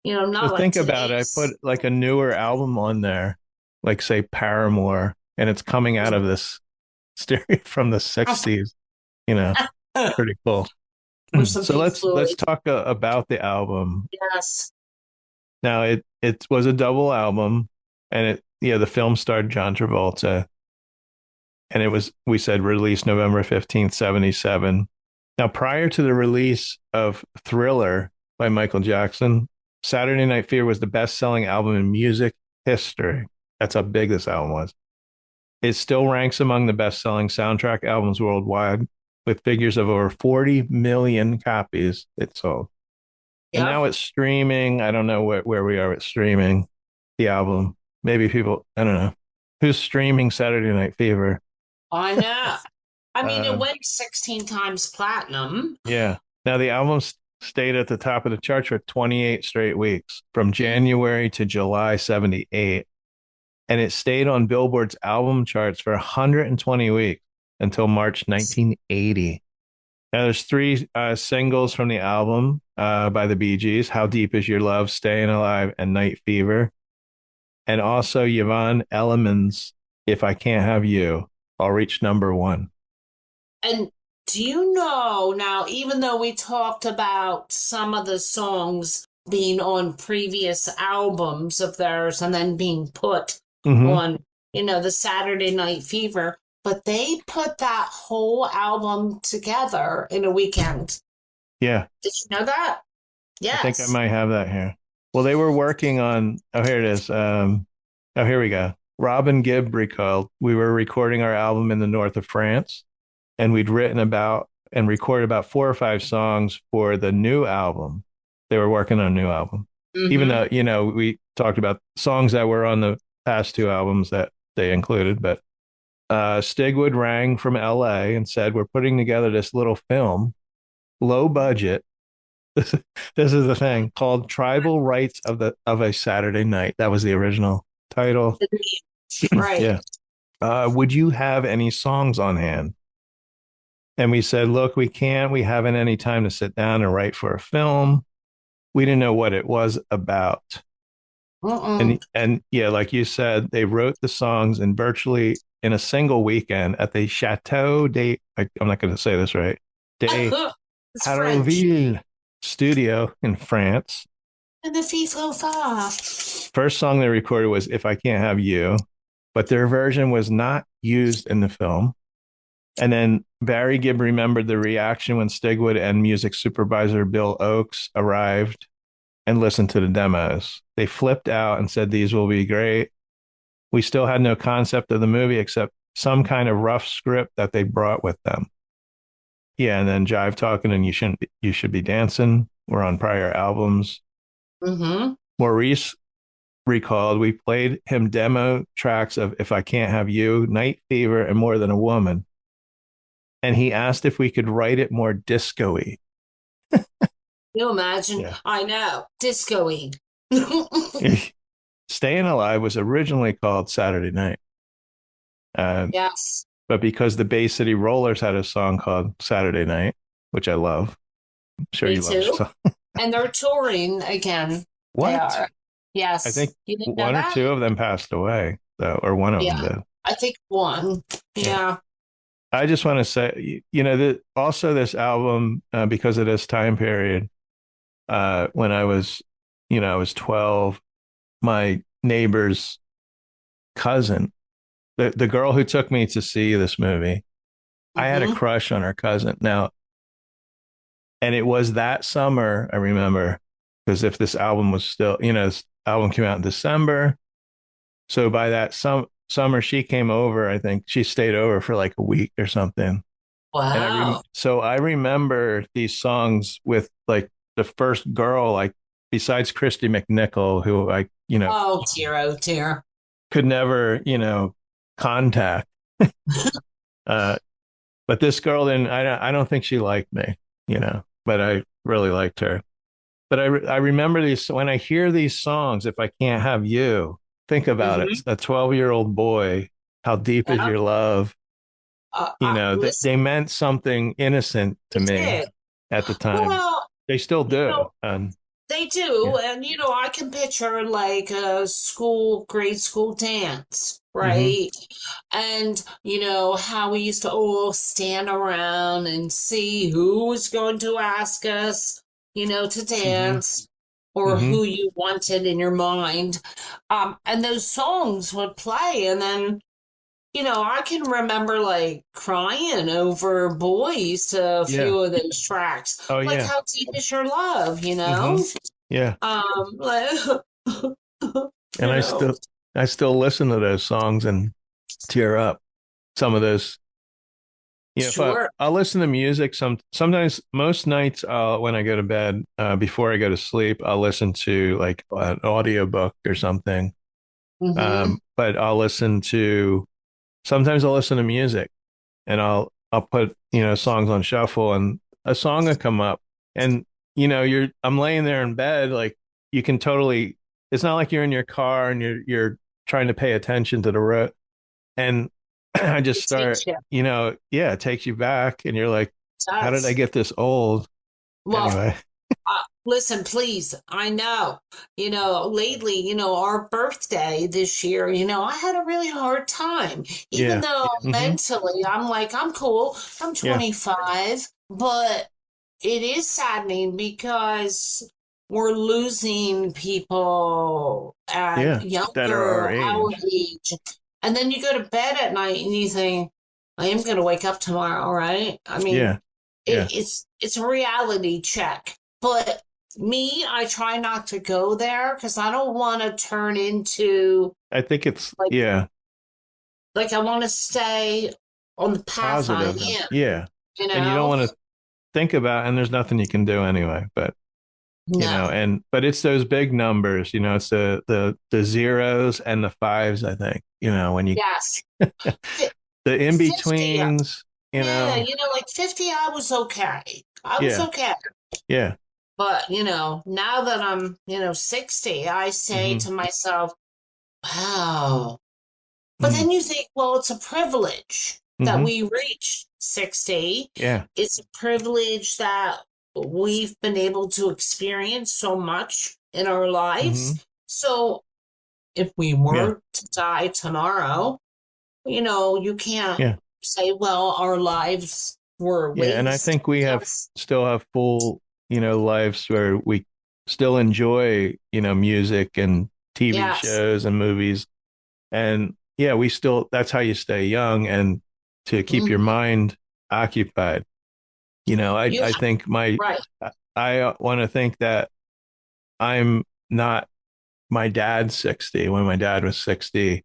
So Not like think about it. I today's. put like a newer album on there, like say Paramore, and it's coming out of this stereo from the 60s, you know, pretty cool. Or some So Pink let's Floyd. talk about the album. Yes. Now it was a double album, and the film starred John Travolta, and it was, we said, released November 15th, 77. Now, prior to the release of Thriller by Michael Jackson, Saturday Night Fever was the best-selling album in music history. That's how big this album was. It still ranks among the best-selling soundtrack albums worldwide, with figures of over 40 million copies it sold. And Yep. now it's streaming. I don't know where we are with streaming the album. Maybe people, I don't know. Who's streaming Saturday Night Fever? I know. I mean, it Uh, went 16 times platinum. yeah. Now the album stayed at the top of the charts for 28 straight weeks from January to July 78. And it stayed on Billboard's album charts for 120 weeks until March 1980. Now, there's three singles from the album by the Bee Gees: "How Deep Is Your Love," "Staying Alive," and "Night Fever." And also Yvonne Elliman's "If I Can't Have You," all reached number one. And do you know now, even though we talked about some of the songs being on previous albums of theirs and then being put Mm-hmm. on, the Saturday Night Fever. But they put that whole album together in a weekend. Yeah. Did you know that? I think I Yes. might have that here. Well, they were working on, oh, here it is. Here we go. Robin Gibb recalled, we were recording our album in the north of France, and we'd written about and recorded about 4 or 5 songs for the new album. They were working on a new album. Even though, we talked about songs that were on the past 2 albums that they included, but Stigwood rang from LA and said, we're putting together this little film, low budget. This is the thing, called Tribal Rights of a Saturday Night. That was the original title. Right. Yeah. Would you have any songs on hand? And we said, look, we can't. We haven't any time to sit down and write for a film. We didn't know what it was about. And yeah, like you said, they wrote the songs in a single weekend at the Chateau de, I'm not going to say this right, de It's French. Haroville studio in France. And the FIFA. First song they recorded was If I Can't Have You, but their version was not used in the film. And then Barry Gibb remembered the reaction when Stigwood and music supervisor Bill Oakes arrived and listened to the demos. They flipped out and said, these will be great. We still had no concept of the movie except some kind of rough script that they brought with them. Yeah, and then Jive, Talkin, and You Should Be Dancing were on prior albums. Mm-hmm. Maurice recalled, we played him demo tracks of If I Can't Have You, Night Fever, and More Than a Woman. And he asked if we could write it more disco-y. Can you imagine? Yeah. I know. Disco-y. Staying Alive was originally called Saturday Night. Yes. But because the Bay City Rollers had a song called Saturday Night, which I love. I'm sure Me you too. love. And they're touring again. What? They are. Yes. I think You didn't know one or that? 2 of them passed away, though, or one of them did. I think one. Yeah. I just want to say, also this album, because of this time period, when I was 12, my neighbor's cousin, the girl who took me to see this movie, I had a crush on her cousin. Now, and it was that summer, I remember, because if this album was still, this album came out in December. So by that summer, she came over. I think she stayed over for like a week or something. Wow. And so I remember these songs with like the first girl, like besides Christy McNichol, who I, Oh dear. could never, contact. But this girl didn't. I don't think she liked me, but I really liked her. But I remember these when I hear these songs. If I Can't Have You, think about it. A 12-year-old boy. How deep is your love? They meant something innocent to me at the time. Well, they still do. They do. Yeah. And, I can picture like a grade school dance, right? And, how we used to all stand around and see who was going to ask us, to dance or who you wanted in your mind. And those songs would play. And then, I can remember like crying over Boys to a few of those tracks. Oh, like, how deep is your love, Yeah. Like, and I still listen to those songs and tear up. Some of those. Sure. I'll listen to music. Sometimes, most nights, when I go to bed, before I go to sleep, I'll listen to like an audiobook or something. But sometimes I'll listen to music, and I'll put songs on shuffle, and a song will come up, and I'm laying there in bed, like you can totally. It's not like you're in your car and you're trying to pay attention to the road, and I just start, it takes you back, and you're like, how did I get this old? Well, anyway. Listen, please. I know, lately, our birthday this year, I had a really hard time, even though mentally I'm like, I'm cool. I'm 25, but it is saddening because we're losing people at Yeah, that are our our age. age. And then you go to bed at night and you think, I am going to wake up tomorrow, right? I mean, Yeah, yeah. it's a reality check. But me, I try not to go there because I don't want to turn into I think it's, like yeah, I want to stay on the path I positive. am, Yeah. you And you don't know? want to think about, and there's nothing you can do anyway, but No. but it's those big numbers, it's the zeros and the fives, I think, when you, Yes. Fi- the in 50. betweens, Yeah, like 50, I was okay. I was yeah, okay. yeah. But, now that I'm, 60, I say Hmm. to myself, wow. But Hmm. then you think, well, it's a privilege that Hmm. we reached 60. Yeah. It's a privilege that we've been able to experience so much in our Hmm. lives. So if we Yeah. were to die tomorrow, you can't Yeah. say, well, our lives were Yeah. And I wasted. think we Yes. still have full, lives where we still enjoy, music and TV Yes. shows and movies. And yeah, that's how you stay young and to keep your Mhm. mind occupied. You I think right. I want to think that I'm not my dad's 60. When my dad was 60,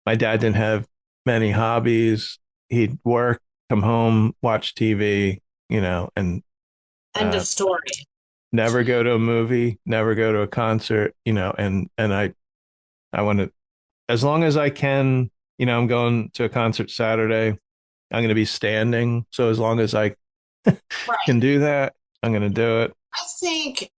my dad didn't have many hobbies. He'd work, come home, watch TV, and End uh, of story. never go to a movie, never go to a concert, and I want to, as long as I can, I'm going to a concert Saturday. I'm going to be standing. So as long as I Right. can do that, I'm going to do it. I think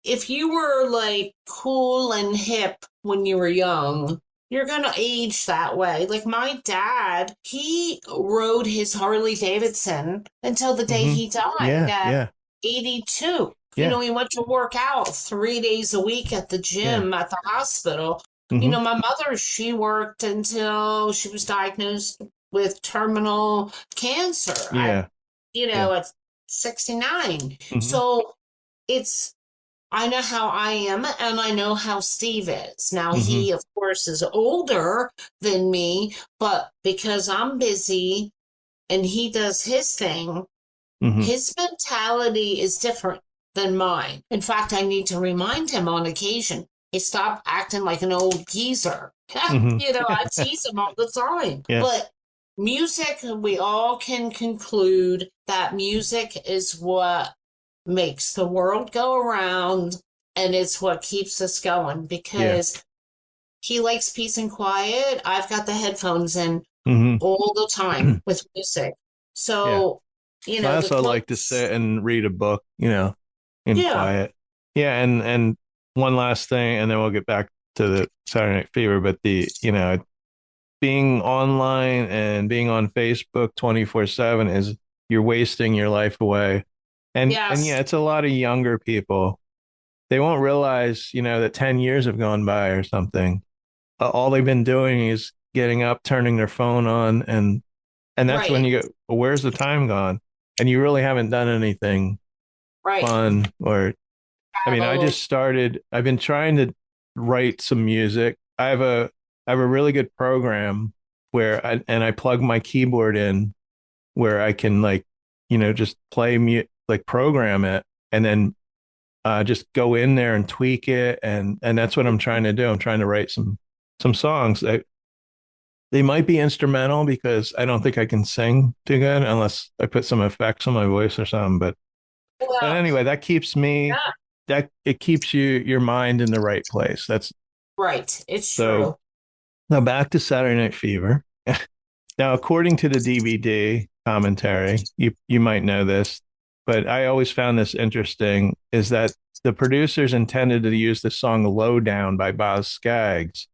if you were like cool and hip when you were young, you're gonna age that way. Like my dad, he rode his Harley Davidson until the day Hmm. he died Yeah, at yeah, 82. yeah, He went to work out 3 days a week at the yeah. gym at the hospital. Hmm. My mother, she worked until she was diagnosed with terminal cancer Yeah, yeah. at 69. Hmm. So it's I know how I am and I know how Steve is. Now Hmm. he of course is older than me, but because I'm busy and he does his thing, Hmm. his mentality is different than mine. In fact, I need to remind him on occasion. He stopped acting like an old geezer. Hmm. I tease him all the time. Yeah, But music, we all can conclude that music is what makes the world go around and it's what keeps us going yeah. because he likes peace and quiet. I've got the headphones in Hmm. all the time with music. Yeah. So, I the also like to close. sit and read a book, in Yeah. quiet. Yeah, and one last thing, and then we'll get back to the Saturday Night Fever. But being online and being on Facebook 24/7 is you're wasting your life away. And Yes. yeah, it's a lot of younger people. They won't realize, that 10 years have gone by or something. All they've been doing is getting up, turning their phone on, and that's when Right. you go, well, where's the time gone? And you really haven't done anything Right. fun or I mean, Travel. I've been trying to write some music. I have a really good program and I plug my keyboard in where I can like, just like program it and then just go in there and tweak it and that's what I'm trying to do. I'm trying to write some songs. They might be instrumental because I don't think I can sing too good unless I put some effects on my voice or something. But Well, anyway, yeah. that it keeps your mind in the right place. That's Right. It's so true. now back to Saturday Night Fever. Now, according to the DVD commentary, you might know this, but I always found this interesting, is that the producers intended to use the song Lowdown by Boz Scaggs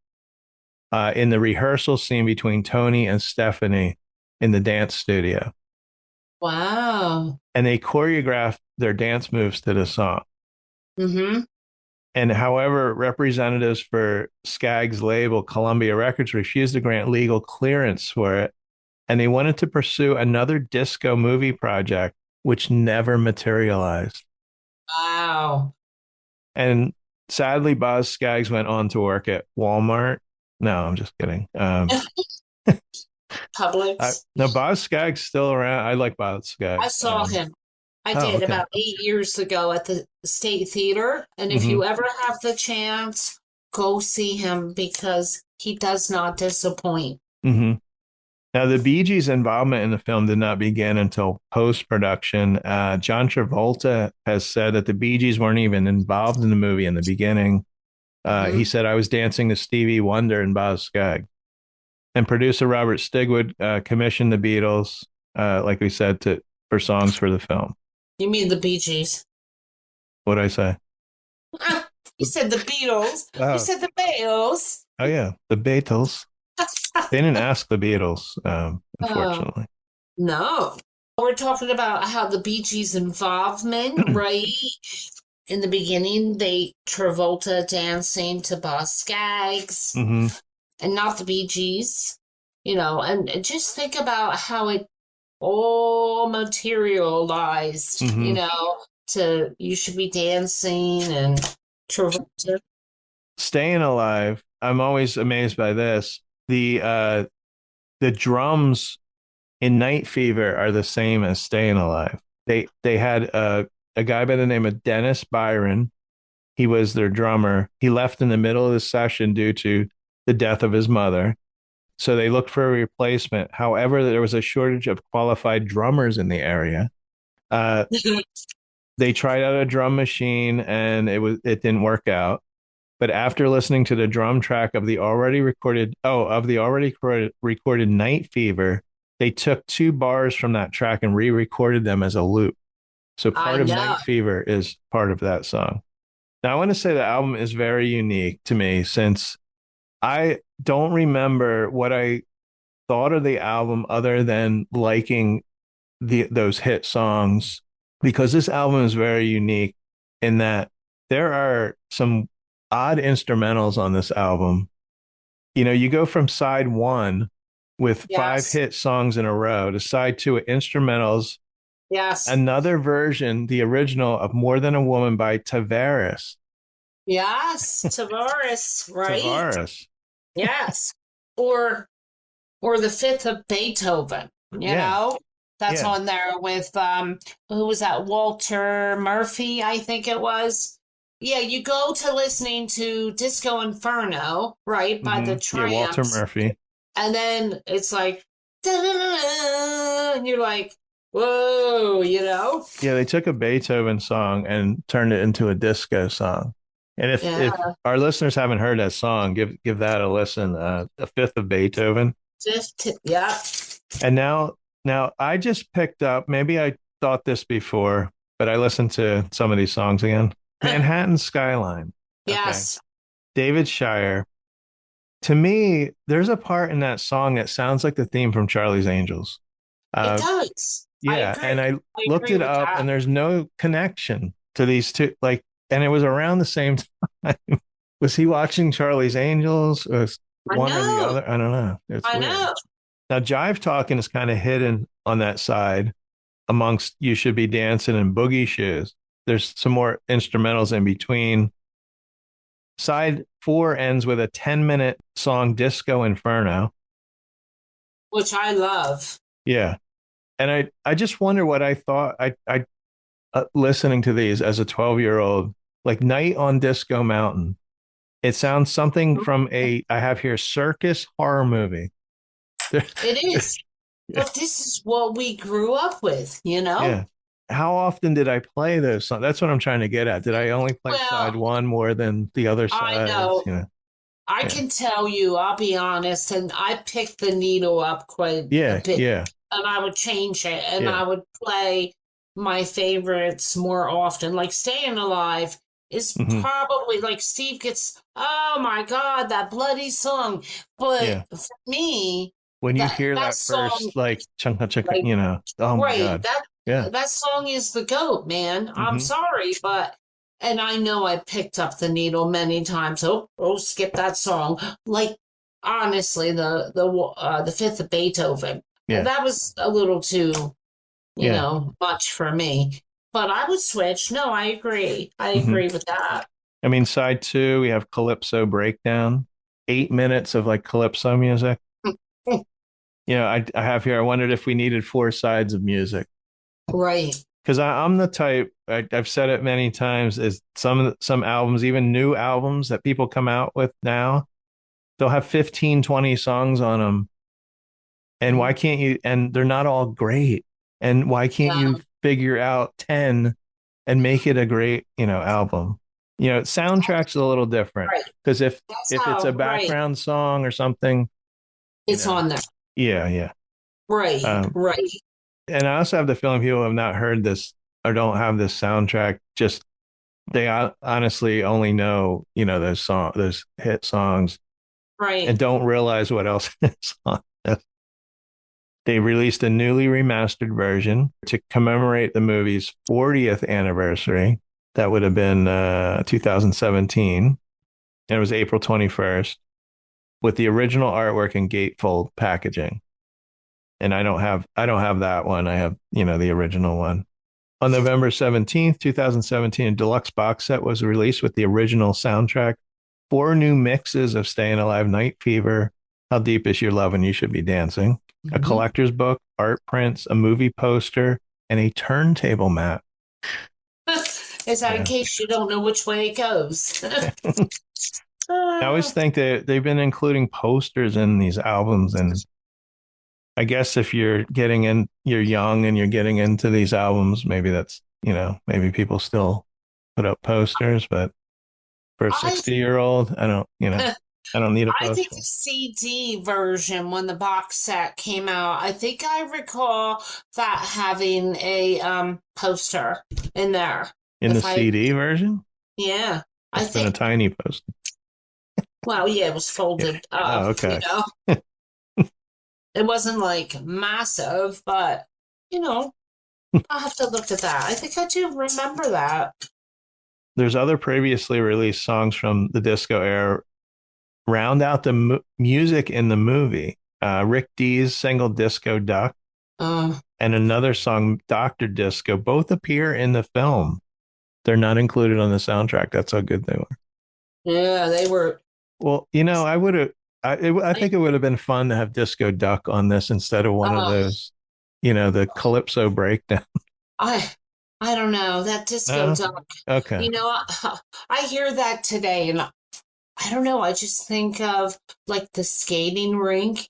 in the rehearsal scene between Tony and Stephanie in the dance studio. Wow. And they choreographed their dance moves to the song. Mm-hmm. And however, representatives for Skaggs' label, Columbia Records, refused to grant legal clearance for it. And they wanted to pursue another disco movie project, which never materialized. Wow. And sadly, Boz Scaggs went on to work at Walmart. No, I'm just kidding. Publix. No, Boz Scaggs still around. I like Boz I Scaggs. saw him. I Oh, did okay. about 8 years ago at the State Theater. And if Hmm. you ever have the chance, go see him because he does not disappoint. Hmm. Now, the Bee Gees' involvement in the film did not begin until post-production. John Travolta has said that the Bee Gees weren't even involved in the movie in the beginning. He Mhm. said, I was dancing to Stevie Wonder and Boz Scaggs. And producer Robert Stigwood commissioned the Beatles, like we said, for songs for the film. You mean the Bee Gees? What'd I say? You said the Beatles. You Oh, said the Beatles. oh yeah, the Beatles. They didn't ask the Beatles, Oh, unfortunately. no. We're talking about how the Bee Gees' involvement, right? In the beginning, they Travolta dancing to Boz Scaggs Hmm. and not the Bee Gees, and just think about how it all materialized, Hmm. to You Should Be Dancing and Travolta. Staying Alive. I'm always amazed by this. The drums in Night Fever are the same as Staying Alive. They had a guy by the name of Dennis Byron. He was their drummer. He left in the middle of the session due to the death of his mother. So they looked for a replacement. However, there was a shortage of qualified drummers in the area. Uh, they tried out a drum machine and it didn't work out. But after listening to the drum track of the already recorded Night Fever, they took 2 bars from that track and re-recorded them as a loop. So I part of know. Night Fever is part of that song. Now I want to say the album is very unique to me since I don't remember what I thought of the album other than liking those hit songs because this album is very unique in that there are some odd instrumentals on this album. You go from side one with 5 Yes. hit songs in a row to side two with instrumentals, Yes. another version, the original of More Than a Woman by Tavares. Yes. Tavares, right? Tavares. Yes. Or or the Fifth of Beethoven, Yeah. that's Yeah. on there with who was that? Walter Murphy, I think it was. Yeah, you go to listening to Disco Inferno, right, by the Yeah. Walter Tramps, Murphy. and then it's like, "Da-da-da-da," and you're like, whoa. Yeah. They took a Beethoven song and turned it into a disco song. And if Yeah, our listeners haven't heard that song, give that a listen. A Fifth of Beethoven. yeah. And now I just picked up, maybe I thought this before, but I listened to some of these songs again. Manhattan Skyline. Okay. Yes, David Shire. To me, there's a part in that song that sounds like the theme from Charlie's Angels. it Uh, does. I yeah, agree. and I I looked agree it with up, that. and there's no connection to these two. And it was around the same time. Was he watching Charlie's Angels, or was I one or the know. other? I don't know. It's I weird. know. Now, Jive Talkin is kind of hidden on that side amongst You Should Be Dancing and Boogie Shoes. There's some more instrumentals in between. Side 4 ends with a 10-minute song, Disco Inferno. Which I love. Yeah. And I just wonder what I thought. I listening to these as a 12-year-old, like Night on Disco Mountain. It sounds something from I have here, circus horror movie. It is. Yeah. But this is what we grew up with. Yeah. How often did I play those songs? That's what I'm trying to get at. Did I only play side Well, one more than the other I sides? know. I Yeah. can tell you, I'll be honest, and I picked the needle up quite a Yeah. bit, Yeah. and I would change it, and Yeah. I would play my favorites more often. Like Staying Alive is Hmm. probably like Steve gets, oh my God, that bloody song. Yeah. But for me, When you that hear that that song, first, like, chunka chunka, like oh my right, God. Yeah. that song is the GOAT, man. I'm Hmm. sorry, but and I know I picked up the needle many times. Oh, skip that song. Like honestly, the Fifth of Beethoven. Yeah. That was a little too, Yeah. much for me. But I would switch. No, I agree. I Hmm. agree with that. I mean, side two, we have Calypso Breakdown, 8 minutes of like Calypso music. I have here, I wondered if we needed four sides of music. Right. Because I'm the type, I've said it many times, is some albums, even new albums that people come out with now, they'll have 15, 20 songs on them. And why can't you, and they're not all great. And why can't Yeah. you figure out 10 and make it a great, album? Soundtrack's a little different Right. because if That's if it's how, a right. background song or something, It's on there. yeah. Right. Um, Right. and I also have the feeling people have not heard this or don't have this soundtrack. Just they honestly only know, those hit songs, Right. and don't realize what else is on it. They released a newly remastered version to commemorate the movie's 40th anniversary. That would have been 2017. And it was April 21st with the original artwork and gatefold packaging. And I don't have that one. I have, the original one. On November 17th, 2017, a deluxe box set was released with the original soundtrack, 4 new mixes of Staying Alive, Night Fever, How Deep Is Your Love, and You Should Be Dancing, a collector's book, art prints, a movie poster, and a turntable mat. Is that in case you don't know which way it goes? I always think that they've been including posters in these albums, and I guess if you're young and you're getting into these albums, maybe that's, maybe people still put up posters, but for a 60-year-old, I don't need a I think poster. the CD version, when the box set came out, I think I recall that having a poster in there. In the CD version? Yeah. It's been a tiny poster. Well, yeah, it was folded up. Oh, okay. It wasn't like massive, but I'll have to look at that. I think I do remember that. There's other previously released songs from the disco era round out the music in the movie. Rick Dees' single Disco Duck and another song, Dr. Disco, both appear in the film. They're not included on the soundtrack. That's how good they were. Yeah, they were. Well, I think it would have been fun to have Disco Duck on this instead of one of those, the Calypso Breakdown. I don't know, that Disco Duck. Okay. I hear that today, and I don't know. I just think of like the skating rink,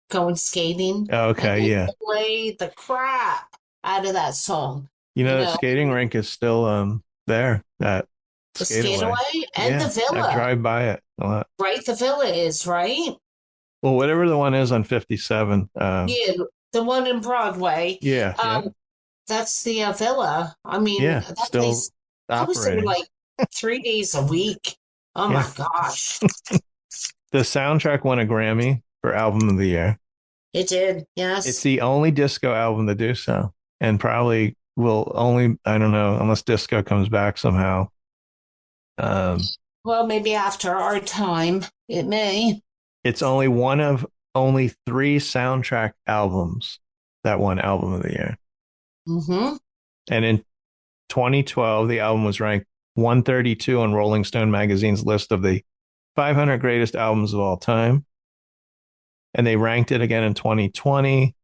going skating. Okay, yeah. Play the crap out of that song. The skating rink is still there. That the Skateaway and the Villa. I drive by it a lot. Right, the Villa is right. Well, whatever the one is on 57. Yeah, the one in Broadway. Yeah. That's the Villa. I mean, that still place, I was there like 3 days a week. Oh my gosh. The soundtrack won a Grammy for Album of the Year. It did, yes. It's the only disco album to do so, and probably will only, I don't know, unless disco comes back somehow. Well, maybe after our time, it may. It's only one of only 3 soundtrack albums that won Album of the Year. Mm-hmm. And in 2012, the album was ranked 132 on Rolling Stone magazine's list of the 500 greatest albums of all time. And they ranked it again in 2020,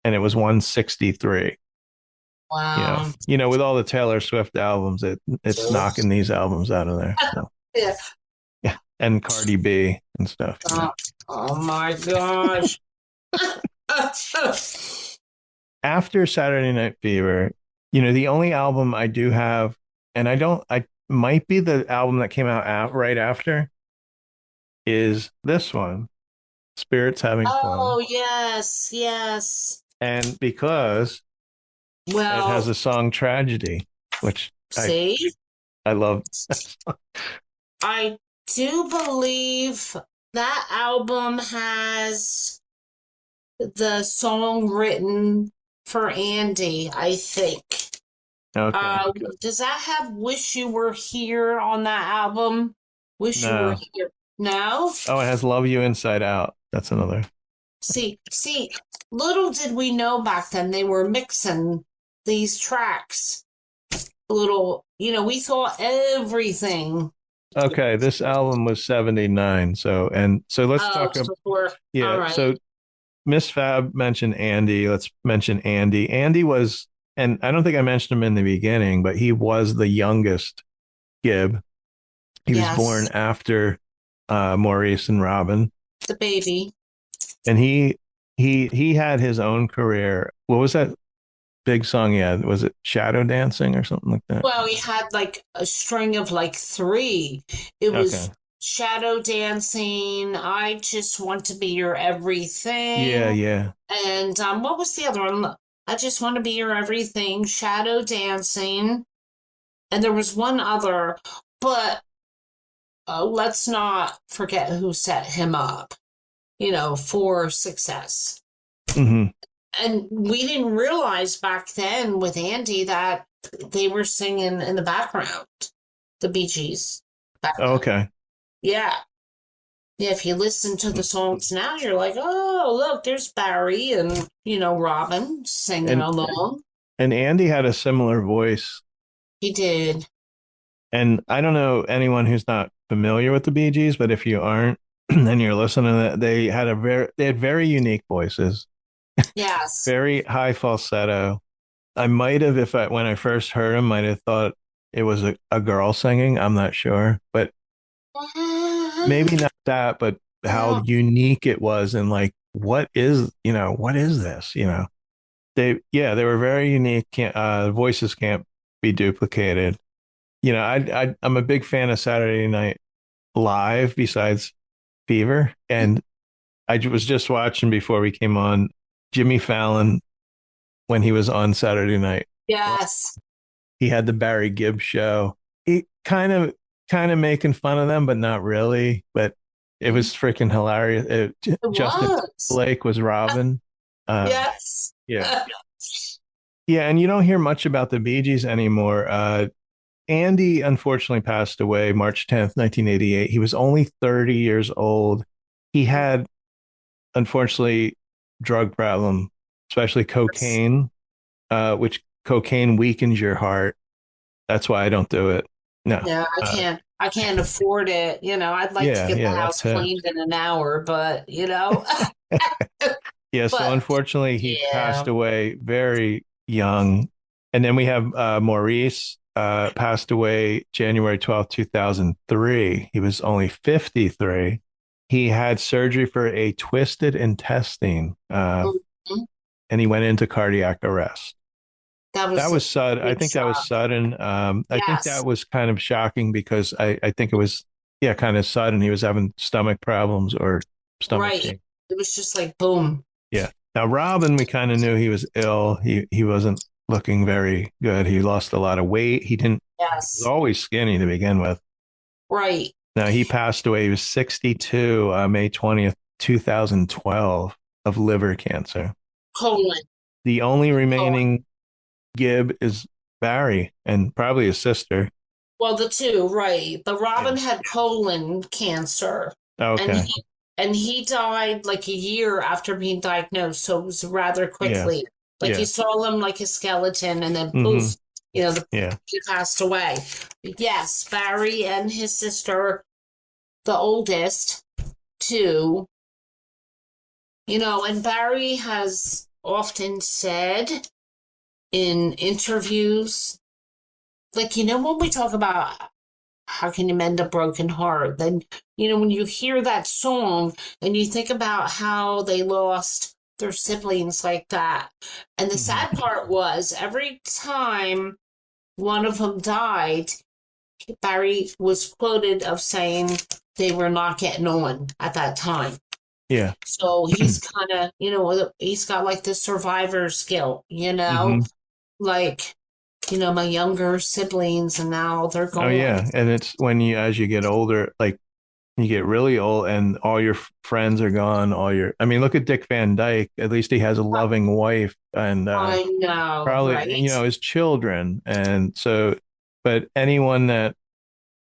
and it was 163. Wow. With all the Taylor Swift albums, it's knocking these albums out of there. So. Yeah. And Cardi B and stuff. Oh my gosh. After Saturday Night Fever, the only album I do have, and I might be the album that came out right after, is this one, Spirits Having Fun. Oh, yes. And because it has a song Tragedy, which I love. I do believe that album has the song written for Andy, I think. Okay. Does that have Wish You Were Here on that album? Wish You Were Here. No? Oh, it has Love You Inside Out. That's another. See, little did we know back then they were mixing these tracks. Little we thought everything. Okay, this album was 79. So let's Oh, talk about, so we're all yeah. right. So Miss Fab mentioned Andy. Let's mention Andy. Andy was, and I don't think I mentioned him in the beginning, but he was the youngest Gibb. He was born Yes, after Maurice and Robin, the baby. and he had his own career. What was that big song he had? Was it Shadow Dancing or something like that? Well, we had like a string of like three. It Okay. was shadow dancing. I just want to be your Yeah, everything. yeah. And what was the other one? I just want to be your everything. Shadow dancing. And there was one other, but let's not forget who set him up, for success. Hmm. And we didn't realize back then with Andy that they were singing in the background, the Bee Gees background. Okay. Yeah. Yeah, if you listen to the songs now, you're like, oh, look, there's Barry and, Robin singing And along. and Andy had a similar voice. He did. And I don't know anyone who's not familiar with the Bee Gees, but if you aren't, and you're listening to that, they had very unique voices, Yes. very high falsetto. I might have, if I when I first heard him, might have thought it was a girl singing. I'm not sure, but maybe not that, but how unique it was, and like, what is this? They were very unique. Voices can't be duplicated. I'm a big fan of Saturday Night Live besides Fever, and was just watching before we came on Jimmy Fallon when he was on Saturday Night. Yes. He had the Barry Gibb show. He kind of making fun of them, but not really. But it was freaking hilarious. It Justin was. Blake was Robin. Yes. Yeah, yeah, and you don't hear much about the Bee Gees anymore. Andy unfortunately passed away March 10th, 1988. He was only 30 years old. He had, unfortunately, drug problem, especially cocaine, which cocaine weakens your heart. That's why I don't do it. No. Yeah, I can't afford it. I'd like to Yeah, get the yeah, house that's it. cleaned in an hour, but Yeah, so but unfortunately, he passed yeah. away very young. And then we have Maurice passed away January 12th, 2003. He was only 53. He had surgery for a twisted intestine, Mhm. and he went into cardiac arrest. That That was a was sudden. I big think that was shock. sudden. I think that Yes. was kind of shocking because I think it was, yeah, kind of sudden. He was having stomach problems or stomach Right. pain. It was just like boom. Yeah. Now Robin, we kind of knew he was ill. He wasn't looking very good. He lost a lot of weight. He was Yes. always skinny to begin with. Right. Now he passed away. He was 62, May 20th, 2012, of liver cancer. Colon. The only Colon. remaining Gibb is Barry and probably his sister. Well, the two, right. The Yeah. Robin had colon cancer, and Okay. he died like a year after being diagnosed, so it was rather Yeah. quickly. Like you Yeah. saw him like a skeleton, and then Hmm. poof, Yeah. he passed away. Yes, Barry and his sister, the oldest, two, and Barry has often said in interviews, like, when we talk about how can you mend a broken heart, then, when you hear that song and you think about how they lost their siblings like that. And the sad Hmm. part was every time one of them died, Barry was quoted of saying they were not getting on at that time. Yeah. So he's kind of, he's got like the survivor's guilt, Hmm. like, my younger siblings and now they're Oh gone. yeah. And it's as you get older, like you get really old and all your friends are gone. I mean, look at Dick Van Dyke. At least he has a loving wife and I know, probably, right? his children. And so, but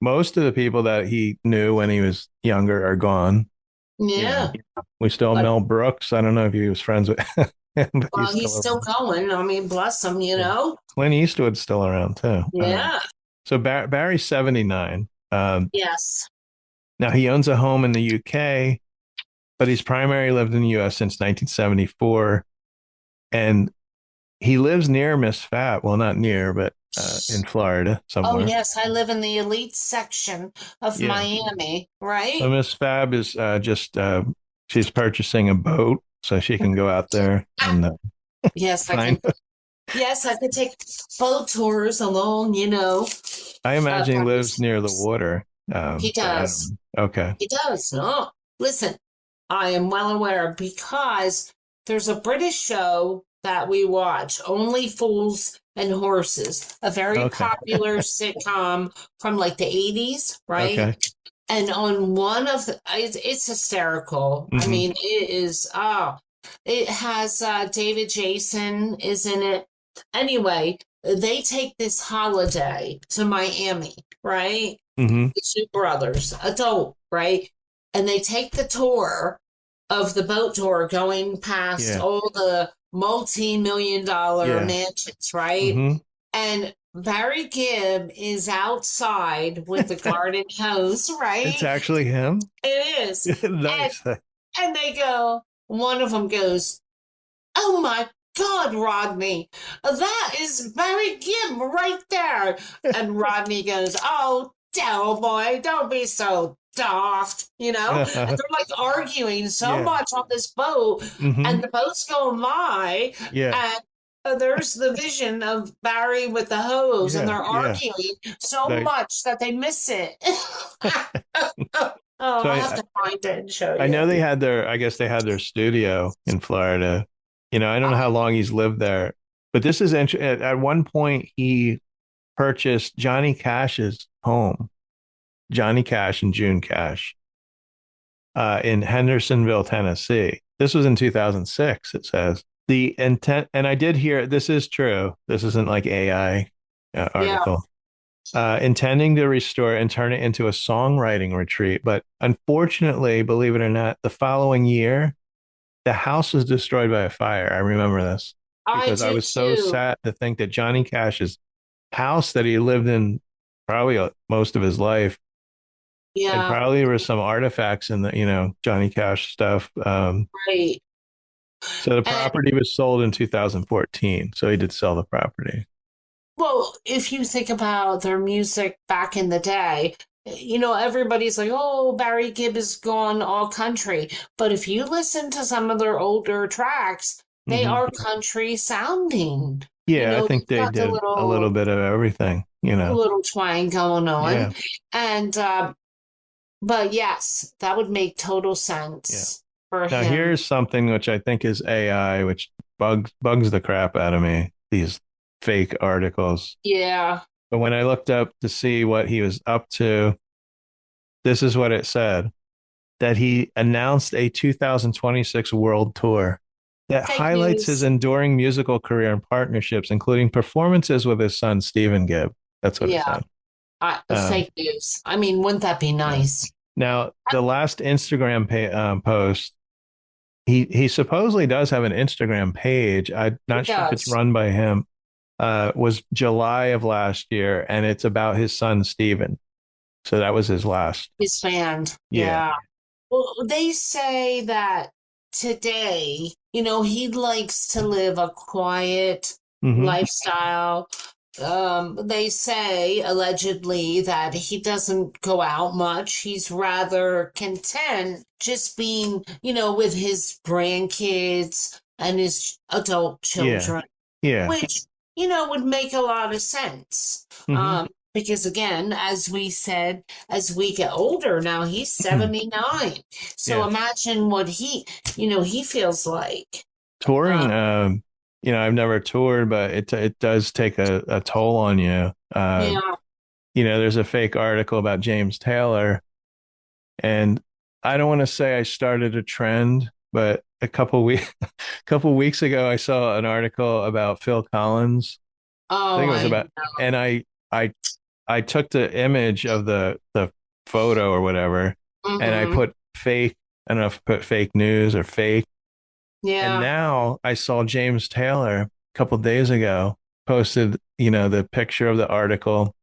most of the people that he knew when he was younger are gone. You know, Yeah. we still have Like, Mel Brooks. I don't know if he was friends with him, but he's well, he's still still around. going. I mean, bless him, Yeah. Clint Eastwood's still around too. Yeah. So Barry's 79. Yes. Now he owns a home in the UK, but he's primarily lived in the US since 1974. And he lives near Ms Fab. Well, not near, but in Florida Oh, somewhere. yes, I live in the elite section of Yeah. Miami, So right? Miss Fab is just she's purchasing a boat so she can go out there and Yes, I find. can. Yes, I could take boat tours along, I imagine he lives Barry's. near the water. He But I does. don't know. Okay. He does. No, listen, I am well aware because there's a British show that we watch, Only Fools and Horses, a very Okay. popular sitcom from like the 80s, right? Okay. And on one of it's hysterical. I Hmm. mean, it has David Jason is in it. Anyway, they take this holiday to Miami, right? Hmm. The two brothers, adult, right? And they take the tour of the boat tour going past Yeah. all the multi-million dollar Yeah. mansions, right? Hmm. And Barry Gibb is outside with the garden hose, It's right? actually him. It is. And Nice. and they go, one of them goes, "Oh my God, Rodney, that is Barry Gibb right there." And Rodney goes, "Oh, Del boy, don't be so daft, And they're like arguing so Yeah. much on this boat, Hmm. and the boat's going by, Yeah. and there's the vision of Barry with the hose, and Yeah. they're Yeah. arguing so Like, much that they miss it. Oh, so I'll have to find it and show I know you. I guess they had their studio in Florida. I don't know how Oh, long he's lived there, but this is at one point he purchased Johnny Cash's home, Johnny Cash and June Cash, in Hendersonville, Tennessee. This was in 2006, it says. The intent, and I did hear this is true. This isn't like AI yeah. article. Intending to restore and turn it into a songwriting retreat. But unfortunately, believe it or not, the following year, the house was destroyed by a fire. I remember this I because I do was so too. sad to think that Johnny Cash's house that he lived in probably most of his life, and Yeah, probably there were some artifacts in the, Johnny Cash stuff. right. So the And property was sold in 2014. So he did sell the property. well, if you think about their music back in the day, everybody's like, "Oh, Barry Gibb is gone all country." But if you listen to some of their older tracks, they Hmm. are country sounding. Yeah, I think They've they got the did a little bit of everything, little twang going on. Yeah, And but yes, that would make total yeah. sense for Now him. here's something which I think is AI, which bugs the crap out of me, these fake articles. Yeah. But when I looked up to see what he was up to, this is what it said, that he announced a 2026 world tour that Fake highlights his news. enduring musical career and partnerships, including performances with his son, Stephen Gibb. That's what it Yeah. said. Um, Fake news. I mean, wouldn't that be yeah. nice? Now, the last Instagram post, he supposedly does have an Instagram page. I'm He not sure if it's does. run by him. Was July of last year, and it's about his son Stephen. So that was his last. His band. Yeah. Yeah. Well, they say that today, he likes to live a quiet Hmm. lifestyle. They say allegedly that he doesn't go out much. He's rather content just being, with his grandkids and his adult Yeah. children, Yeah. which, would make a lot of sense. Hmm. Because again, as we said, as we get older, now he's 79. So Yeah. imagine what he feels like. Touring. Uh, I've never toured, but it does take a toll on you. yeah, There's a fake article about James Taylor, and I don't want to say I started a trend, but couple weeks ago, I saw an article about Phil Collins. I oh, think it was I about, and I I took the image of the photo or whatever, and I mm-hmm. put fake. I don't know if I put fake news or fake. And Yeah, now I saw James Taylor a couple days ago posted, the picture of the article,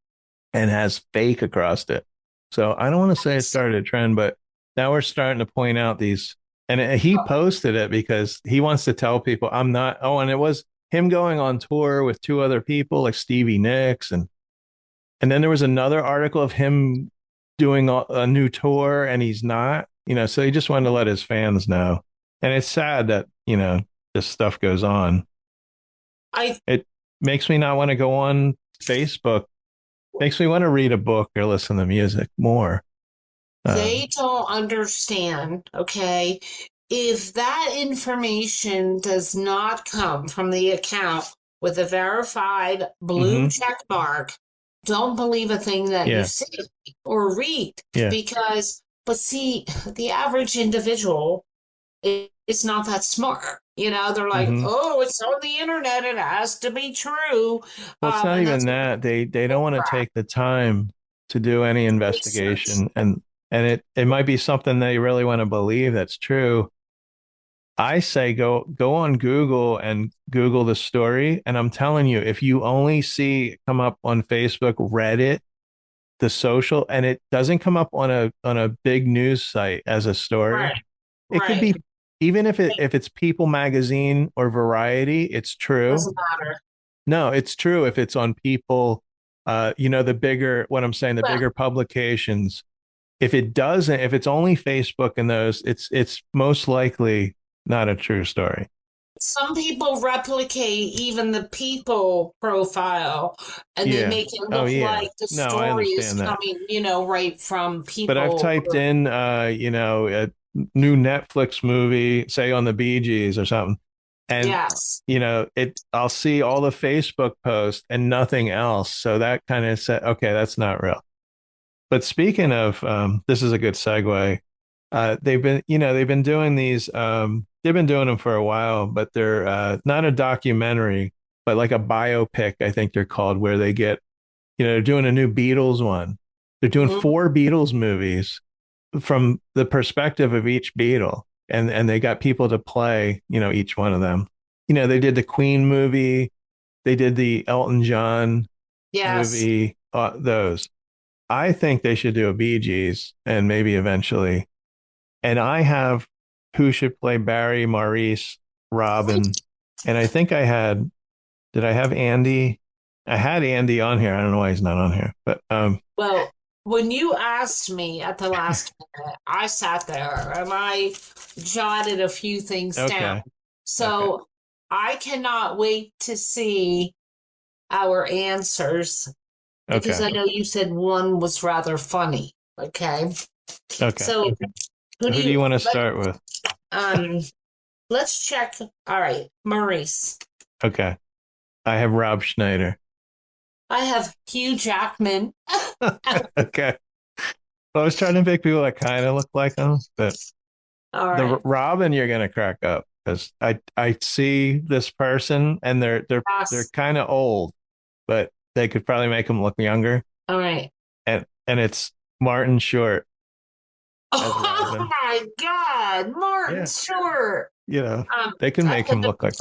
and has fake across it. So I don't want to say it started a trend, but now we're starting to point out these. And he posted it because he wants to tell people I'm not. Oh, and it was him going on tour with two other people like Stevie Nicks, and then there was another article of him doing a new tour, and he's not. So he just wanted to let his fans know. And it's sad that this stuff goes on. I It makes me not want to go on Facebook. Makes me want to read a book or listen to music more. They don't understand, okay? If that information does not come from the account with a verified blue check mark, don't believe a thing that you see or read. Yeah. But see, the average individual is not that smart. They're like, oh, it's on the internet. It has to be true. Well, it's not even that. They don't want to take the time to do any investigation. And it might be something they really want to believe that's true. I say go on Google and Google the story. And I'm telling you, if you only see it come up on Facebook, Reddit, the social, and it doesn't come up on a big news site as a story, it could be, even if it's People Magazine or Variety, it's true. Doesn't matter. No, it's true if it's on People, the bigger, what I'm saying, the bigger publications. If it's only Facebook and those, it's most likely not a true story. Some people replicate even the People profile, and they make it look like the story is coming, right from People. But I've typed in, a new Netflix movie, say on the Bee Gees or something, and I'll see all the Facebook posts and nothing else. So that kind of said, okay, that's not real. But speaking of, this is a good segue. They've been doing these. They've been doing them for a while, but they're not a documentary, but like a biopic, I think they're called, where they get, they're doing a new Beatles one. They're doing 4 Beatles movies from the perspective of each Beatle, and they got people to play, each one of them. They did the Queen movie, they did the Elton John movie, those. I think they should do a Bee Gees, and maybe eventually. And I have who should play Barry, Maurice, Robin, and I think did I have Andy? I had Andy on here. I don't know why he's not on here, but well, when you asked me at the last minute, I sat there and I jotted a few things down. So I cannot wait to see our answers, because I know you said one was rather funny. Okay. So who do you want to start with? Let's check. All right, Maurice. Okay. I have Rob Schneider. I have Hugh Jackman. Okay. Well, I was trying to pick people that kind of look like him, but the Robin, you're gonna crack up, because I see this person and they're kind of old, but they could probably make them look younger. All right. And it's Martin Short. Oh my God, Martin Short. They can make him look like.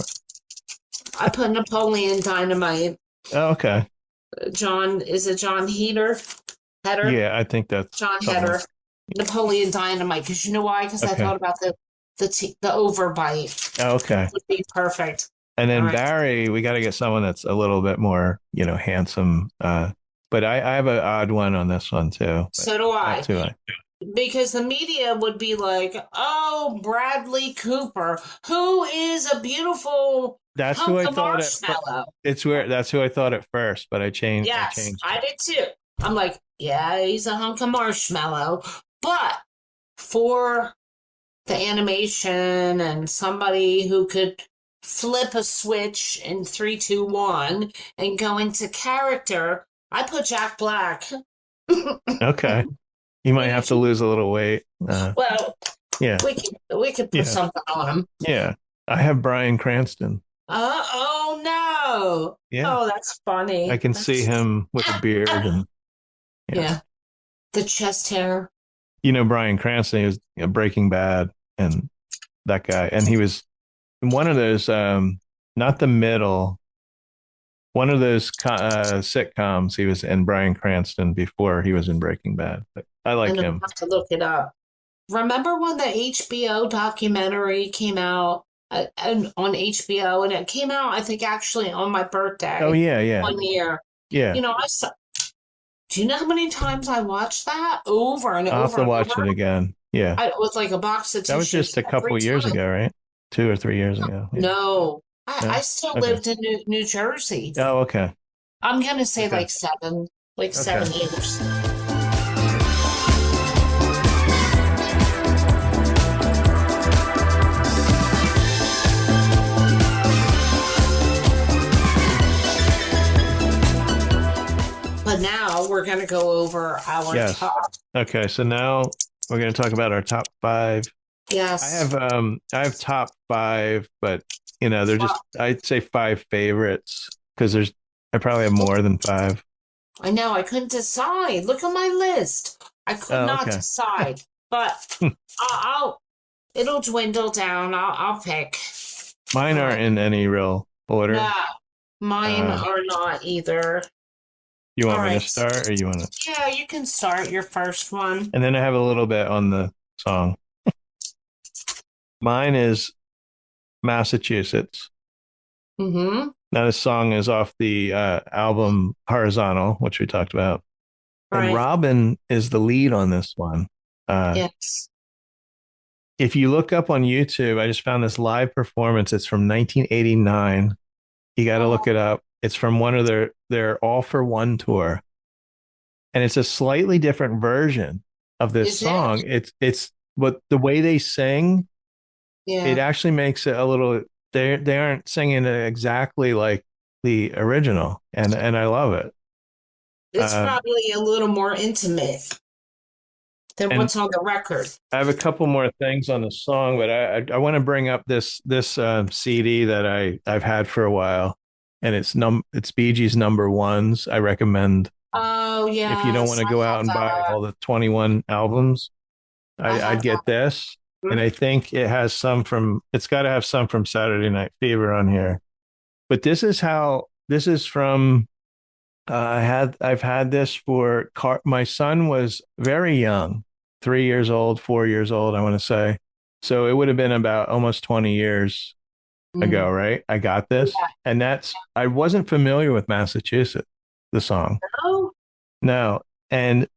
I put Napoleon Dynamite. Oh, okay. Is it John Heder? Yeah, I think that's John Heder. Napoleon Dynamite, because you know why? Because I thought about the overbite. Oh, okay. Would be perfect. And then Barry, we got to get someone that's a little bit more, handsome. But I have an odd one on this one too. So do I. Because the media would be like, "Oh, Bradley Cooper, who is a beautiful." That's who I thought. That's who I thought at first, but I changed. Yes, I did too. I'm like, yeah, he's a hunk of marshmallow. But for the animation and somebody who could flip a switch in 3, 2, 1 and go into character, I put Jack Black. Okay. You might have to lose a little weight. Well, yeah, we could put something on him. Yeah, I have Bryan Cranston. Oh no! Yeah. Oh, that's funny. I can see him with a beard and the chest hair. Bryan Cranston is Breaking Bad, and that guy, and he was one of those. Not the middle. one of those sitcoms. He was in Bryan Cranston before he was in Breaking Bad. But I like And I'll him. have to look it up. Remember when the HBO documentary came out on HBO, and it came out, I think, actually on my Oh birthday yeah, yeah, 1 year. yeah. I saw. Do you know how many times I watched that over and I'll have over to and watch it over? again. Yeah, With like a box of that was just tissues a every couple years time. ago, right? 2 or 3 years ago. Yeah. No, I No. still Okay. lived in New Jersey. Oh, okay. I'm gonna say Okay. like Okay. 7 years. But now we're gonna go over our Yes. top. Okay. So now we're going to talk about our top five. Yes. I have top five, but they're just I'd say five favorites because I probably have more than five. I know, I couldn't decide. Look at my list. I could Oh, not okay. decide. But it'll dwindle down. I'll pick. Mine All aren't right. in any real order. No, mine Uh, are not either. you All want me to right. start or you want to? Yeah, you can start your first one. And then I have a little bit on the song. Mine is Massachusetts. Mm-hmm. Now, this song is off the album Horizontal, which we talked about. And Right. Robin is the lead on this one. Yes. If you look up on YouTube, I just found this live performance. It's from 1989. You got to look it Oh, up. It's from one of their All for One tour, and it's a slightly different version of this is it? song. It's but the way they sing, it Yeah. actually makes it a little. They aren't singing it exactly like the original, and I love it. It's Uh, probably a little more intimate than and what's on the record. I have a couple more things on the song, but I want to bring up this CD that I've had for a while, and it's Bee Gees number ones. I recommend Oh, if you don't want yes. to I go out have and buy that. all the 21 albums. I I'd have get that. this, and Hmm? I think it's got to have some from Saturday Night Fever on here. But this is from. I've had this for my son was very young, 3 years old, 4 years old, I want to say. So it would have been about almost 20 years ago, Mm. right? I got this. Yeah. And I wasn't familiar with Massachusetts, the song. Oh, No. And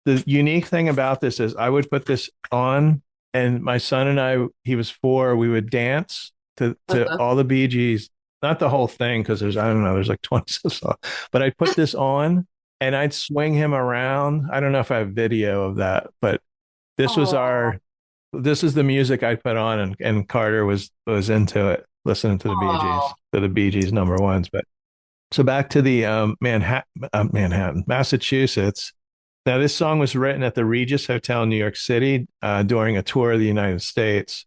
the unique thing about this is I would put this on, and my son and he was 4, we would dance to all the Bee Gees, not the whole thing, because I don't know, there's like 20 songs, but I'd put this on and I'd swing him around. I don't know if I have video of that, but this was oh, this is the music I put on, and Carter was into it, listening oh. to the Bee Gees number ones. But so back to the Manhattan, Massachusetts. Now, this song was written at the Regis Hotel in New York City during a tour of the United States,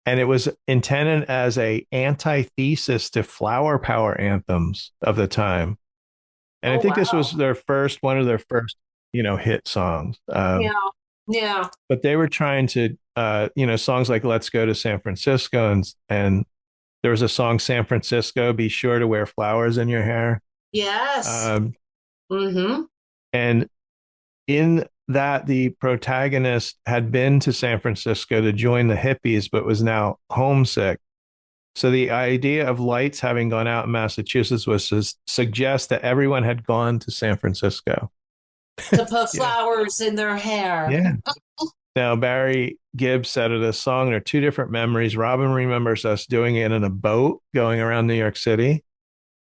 and it was intended as a antithesis to flower power anthems of the time. And I Oh, think this wow. was one of their first, hit songs. Yeah. Yeah. But they were trying to, songs like "Let's Go to San Francisco," and there was a song "San Francisco." Be sure to wear flowers in your hair. Yes. Um, Mm-hmm. and in that, the protagonist had been to San Francisco to join the hippies, but was now homesick. So the idea of lights having gone out in Massachusetts was to suggest that everyone had gone to San Francisco. To put Yeah. flowers in their hair. Yeah. Now, Barry Gibb said of this song, there are two different memories. Robin remembers us doing it in a boat going around New York City.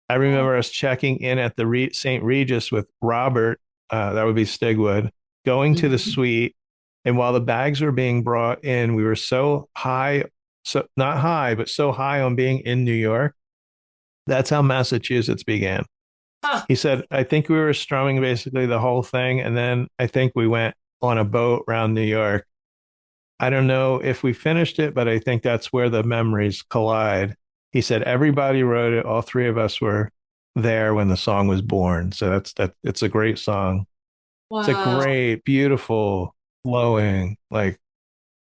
I Oh, remember us checking in at the St. Regis with Robert, that would be Stigwood, going to the mhm. suite. And while the bags were being brought in, we were so high, so not high, but so high on being in New York. That's how Massachusetts began. Huh. He said, I think we were strumming basically the whole thing. And then I think we went on a boat around New York. I don't know if we finished it, but I think that's where the memories collide. He said everybody wrote it. All three of us were there when the song was born. So that. It's a great song. It's a Wow. great, beautiful, flowing, like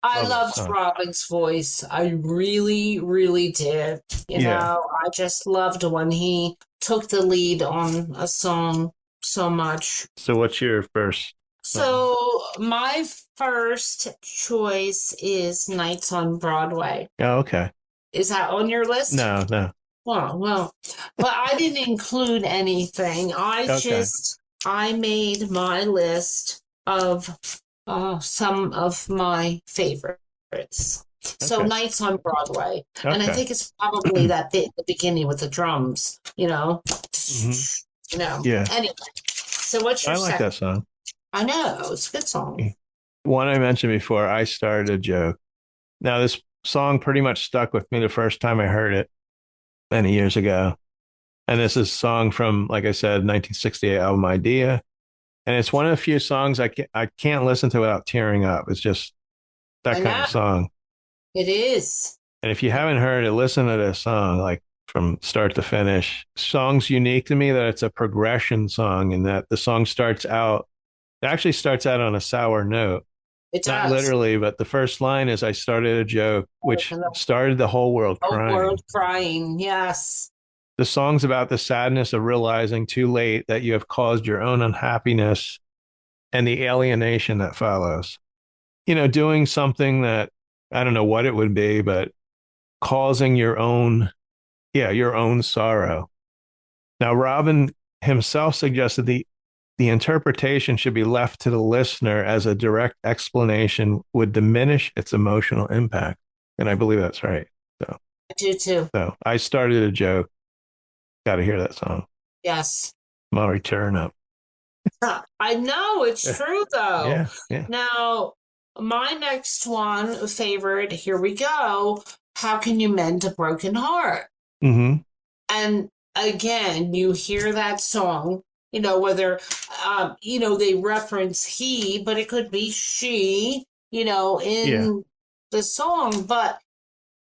I Love that loved song. Robin's voice. I really, really did. Yeah. I just loved when he took the lead on a song so much. So what's your first song? So my first choice is Nights on Broadway. Oh, okay. Is that on your list? No, no. Well, but I didn't include anything. Okay. I made my list of some of my favorites. So Okay. Nights on Broadway, and I Okay. think it's probably that bit at the beginning with the drums, Hmm. Yeah. Anyway, so what's your I like second? that song. I know it's a good song. One I mentioned before, I started a joke. Now, this song pretty much stuck with me the first time I heard it many years ago. And this is a song from, like I said, 1968 album Idea. And it's one of the few songs I can't listen to without tearing up. It's just that I kind know of song. it is. And if you haven't heard it, listen to this song, like from start to finish. Song's unique to me that it's a progression song and that the song it actually starts out on a sour note. It Not does. literally, but the first line is I started a joke, which And the started the whole world whole world crying. crying. Yes. The song's about the sadness of realizing too late that you have caused your own unhappiness and the alienation that follows. Doing something that I don't know what it would be, but causing your own sorrow. Now, Robin himself suggested the interpretation should be left to the listener as a direct explanation would diminish its emotional impact. And I believe that's right. So, I do too. so I started a joke. Got to hear that song. Yes. Maury turn up. I know it's true though. Yeah, yeah. Now, my next one favorite, here we go. How can you mend a broken heart? Mm-hmm. And again, you hear that song, whether, they reference he, but it could be she, Yeah. in the song. But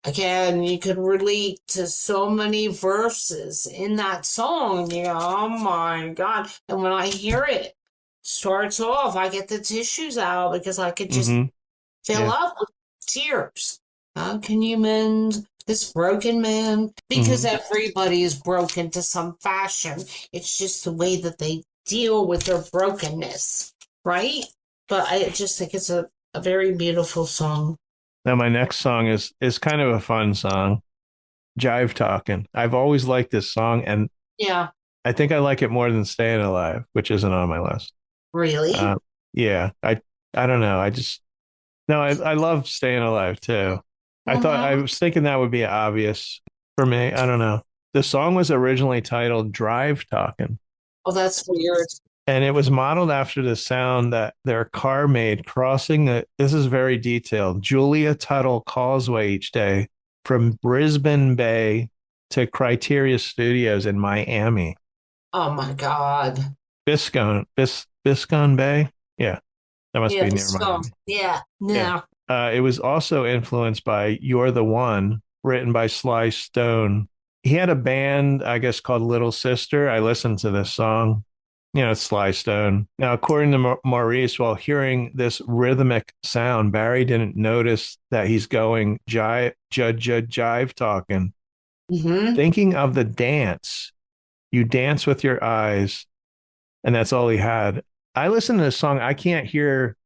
again, you could relate to so many verses in that song. Oh my God. And when I hear it starts off, I get the tissues out because I could just Mm-hmm. fill Yeah. up with tears. How can you mend this broken man? Because Mm-hmm. everybody is broken to some fashion. It's just the way that they deal with their brokenness, right? But I just think it's a very beautiful song. Now my next song is kind of a fun song. Jive Talkin'. I've always liked this song, and Yeah, I think I like it more than Staying Alive, which isn't on my list. really? Uh, yeah, I don't know. I just no, I love Staying Alive too. I Mm-hmm. was thinking that would be obvious for me. I don't know. The song was originally titled Drive Talkin', Oh, that's weird. and it was modeled after the sound that their car made crossing this is very detailed, Julia Tuttle Causeway each day from Brisbane Bay to Criteria Studios in Miami. Oh my God. Biscayne Bay. Yeah, that must Yeah, be the near song. Miami. Yeah, Yeah. no. It was also influenced by You're the One, written by Sly Stone. He had a band, I guess, called Little Sister. I listened to this song, Sly Stone. Now, according to Maurice, while hearing this rhythmic sound, Barry didn't notice that he's going jive talking. Mm-hmm. Thinking of the dance, you dance with your eyes, and that's all he had. I listen to this song. I can't hear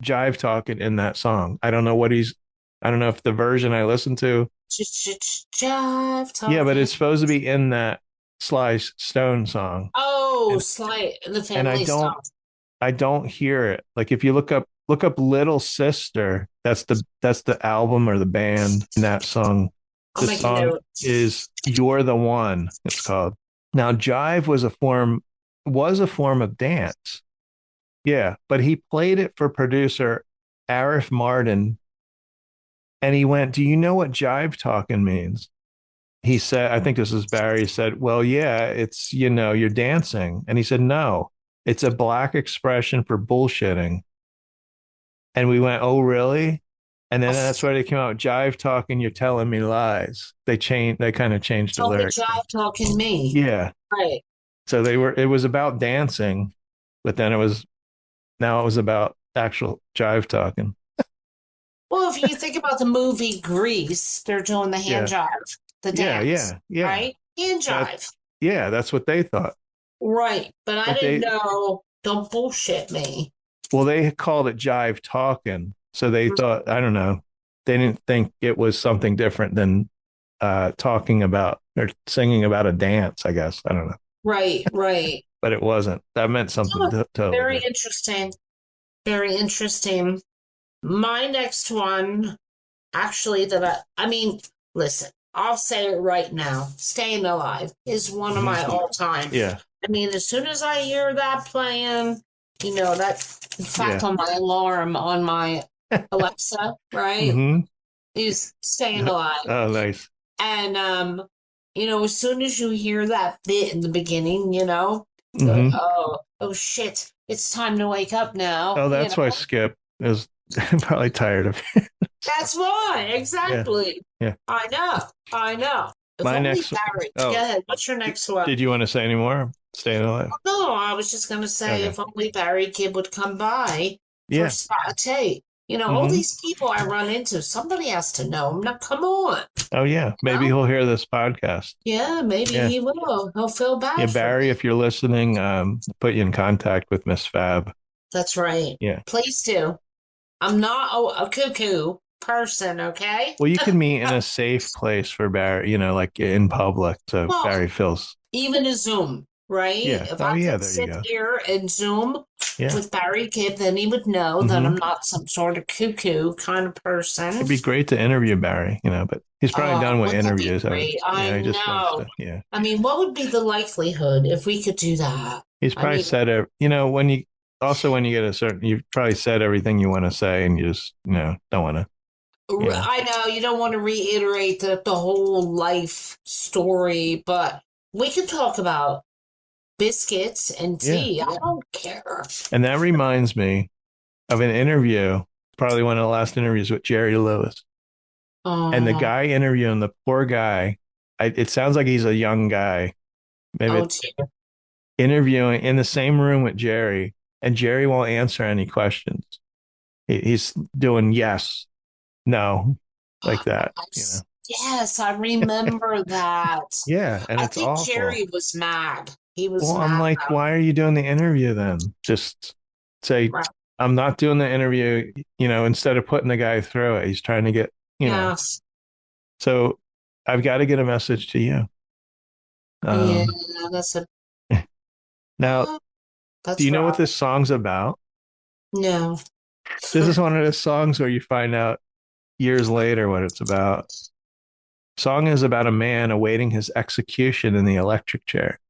Jive talking in that song. I don't know if the version I listen to, Jive yeah, but talking. it's supposed to be in that Sly Stone song. Oh, And, Sly, the and family song. I don't hear it. Like if you look up Little Sister, that's the album or the band in that song. I'll The make a song note. is You're the One, it's called. Now, jive was a form of dance. Yeah, but he played it for producer Arif Mardin, and he went, "Do you know what jive talking means?" He said, "I think this is Barry." He said, "Well, yeah, it's you're dancing," and he said, "No, it's a black expression for bullshitting." And we went, "Oh, really?" And then that's why they came out jive talking. You're telling me lies. They kind of changed the Tell me lyrics. Jive talking me. Yeah, Right. so it was about dancing, but then now it was about actual jive talking. Well, if you think about the movie Grease, they're doing the hand jive, the dance, right? Hand jive. That's what they thought. Right. But I But didn't know. Don't bullshit me. well, they called it Jive Talkin'. So they thought, I don't know, they didn't think it was something different than talking about or singing about a dance, I guess. I don't know. Right, right. But it wasn't. That meant something totally Very different. interesting. Very interesting. My next one, actually, I mean, listen, I'll say it right now. Staying Alive is one of my all-time. Yeah. I mean, as soon as I hear that playing, that, in fact, on my alarm on my Alexa, right, is Staying Alive. Oh, nice. And, as soon as you hear that bit in the beginning, oh shit, it's time to wake up now. Oh, that's why Skip is probably tired of it. That's why, exactly. Yeah. I know. If My only next. Barry. Go ahead. What's your next one? Did you want to say any more? Staying Alive. No, I was just going to say if only Barry Gibb would come by for spot tape. All these people I run into, somebody has to know them. Now, come on. Oh, yeah. Maybe he'll hear this podcast. Yeah, maybe he will. He'll feel bad. Yeah, Barry, if you're listening, put you in contact with Ms Fab. That's right. Yeah. Please do. I'm not a cuckoo person, okay? Well, you can meet in a safe place for Barry, like in public, so Barry feels. Even a Zoom, right? Yeah. If I could sit here and Zoom with Barry Gibb, then he would know that I'm not some sort of cuckoo kind of person. It'd be great to interview Barry, but he's probably done with interviews. I know. I mean, what would be the likelihood if we could do that? He's probably said it, when you get a certain, you've probably said everything you want to say and you just, don't want to. I know you don't want to reiterate the whole life story, but we could talk about biscuits and tea. I don't care. And that reminds me of an interview, probably one of the last interviews with Jerry Lewis. And the guy interviewing the poor guy, it sounds like he's a young guy. Maybe interviewing in the same room with Jerry, and Jerry won't answer any questions. He's doing yes, no, like that. Yes, I remember that. Yeah, and I it's think awful. Jerry was mad. He was well, mad. I'm like, why are you doing the interview then? Just say, I'm not doing the interview, instead of putting the guy through it. He's trying to get, know. So I've got to get a message to you. That's a... Now, do you know what this song's about? No. This is one of the songs where you find out years later what it's about. Song is about a man awaiting his execution in the electric chair.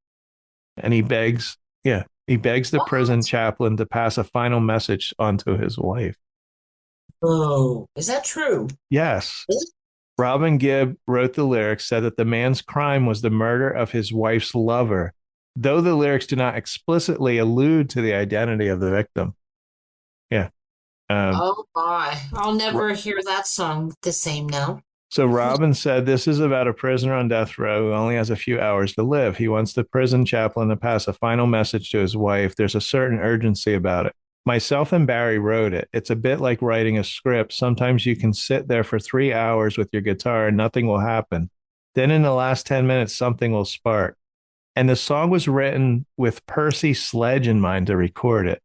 And he begs the prison chaplain to pass a final message on to his wife. Oh, is that true? Yes. Robin Gibb wrote the lyrics, said that the man's crime was the murder of his wife's lover, though the lyrics do not explicitly allude to the identity of the victim. Yeah. Oh, my. I'll never hear that song the same now. So Robin said, this is about a prisoner on death row who only has a few hours to live. He wants the prison chaplain to pass a final message to his wife. There's a certain urgency about it. Myself and Barry wrote it. It's a bit like writing a script. Sometimes you can sit there for 3 hours with your guitar and nothing will happen. Then in the last 10 minutes, something will spark. And the song was written with Percy Sledge in mind to record it.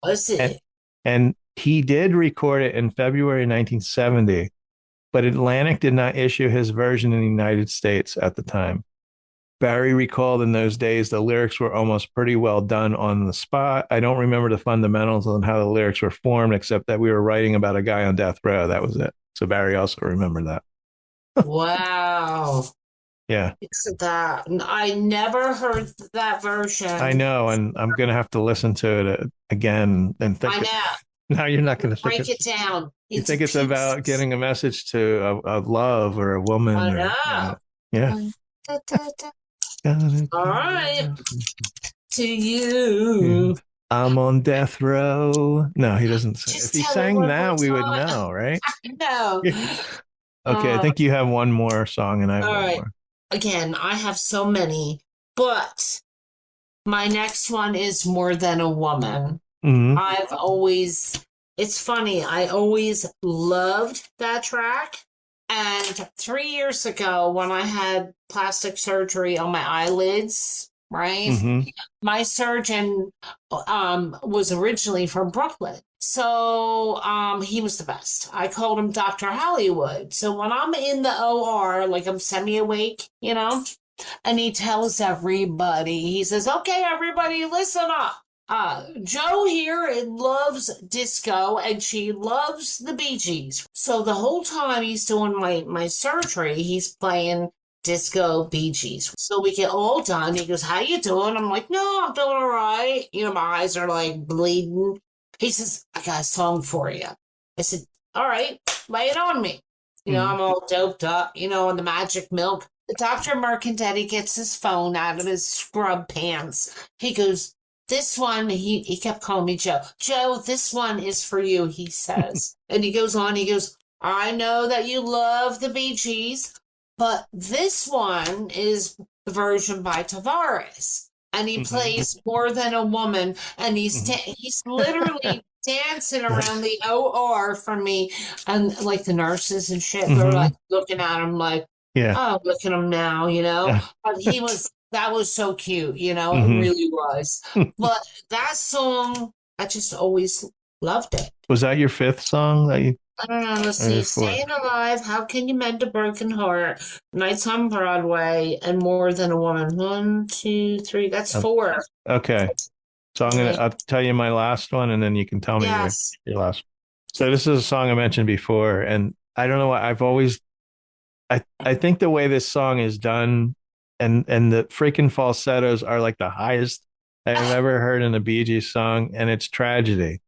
Was it? And he did record it in February 1970, but Atlantic did not issue his version in the United States at the time. Barry recalled in those days the lyrics were almost pretty well done on the spot. I don't remember the fundamentals on how the lyrics were formed, except that we were writing about a guy on death row. That was it. So Barry also remembered that. Wow. Yeah. That I never heard that version. I know, and I'm going to have to listen to it again and think. I know. Now you're not going to break it down. You think it's about getting a message to a love or a woman? I know. Yeah. All right. To you. I'm on death row. No, he doesn't say. Just If he sang that, we would know, right? No. Okay, I think you have one more song and I have one more. Again, I have so many, but my next one is More Than a Woman. Mm-hmm. I've always, it's funny. I always loved that track. And 3 years ago, when I had plastic surgery on my eyelids, right? Hmm. My surgeon was originally from Brooklyn. So he was the best. I called him Dr. Hollywood. So when I'm in the OR, like I'm semi-awake, and he tells everybody, he says, okay, everybody, listen up. Joe here loves disco and she loves the Bee Gees. So the whole time he's doing my surgery, he's playing disco Bee Gees. So we get all done. He goes, how you doing? I'm like, no, I'm doing all right. My eyes are like bleeding. He says, I got a song for you. I said, all right, lay it on me. I'm all doped up, on the magic milk. Dr. Mercandetti gets his phone out of his scrub pants. He goes, this one, he kept calling me Joe. Joe, this one is for you, he says. And he goes on, he goes, I know that you love the Bee Gees, but this one is the version by Tavares. And he plays More Than a Woman, and he's literally dancing around the OR for me. And like the nurses and shit, they're like looking at him like, oh, look at him now, But that was so cute, it really was. But that song, I just always loved it. Was that your fifth song that you? I don't know. Let's see. Staying Alive, How Can You Mend a Broken Heart, Nights on Broadway, and More Than a Woman. 1, 2, 3. That's 4. Okay. So I'll tell you my last one, and then you can tell me your last one. So this is a song I mentioned before, and I don't know why I think the way this song is done and the freaking falsettos are like the highest I've ever heard in a Bee Gees song, and it's Tragedy.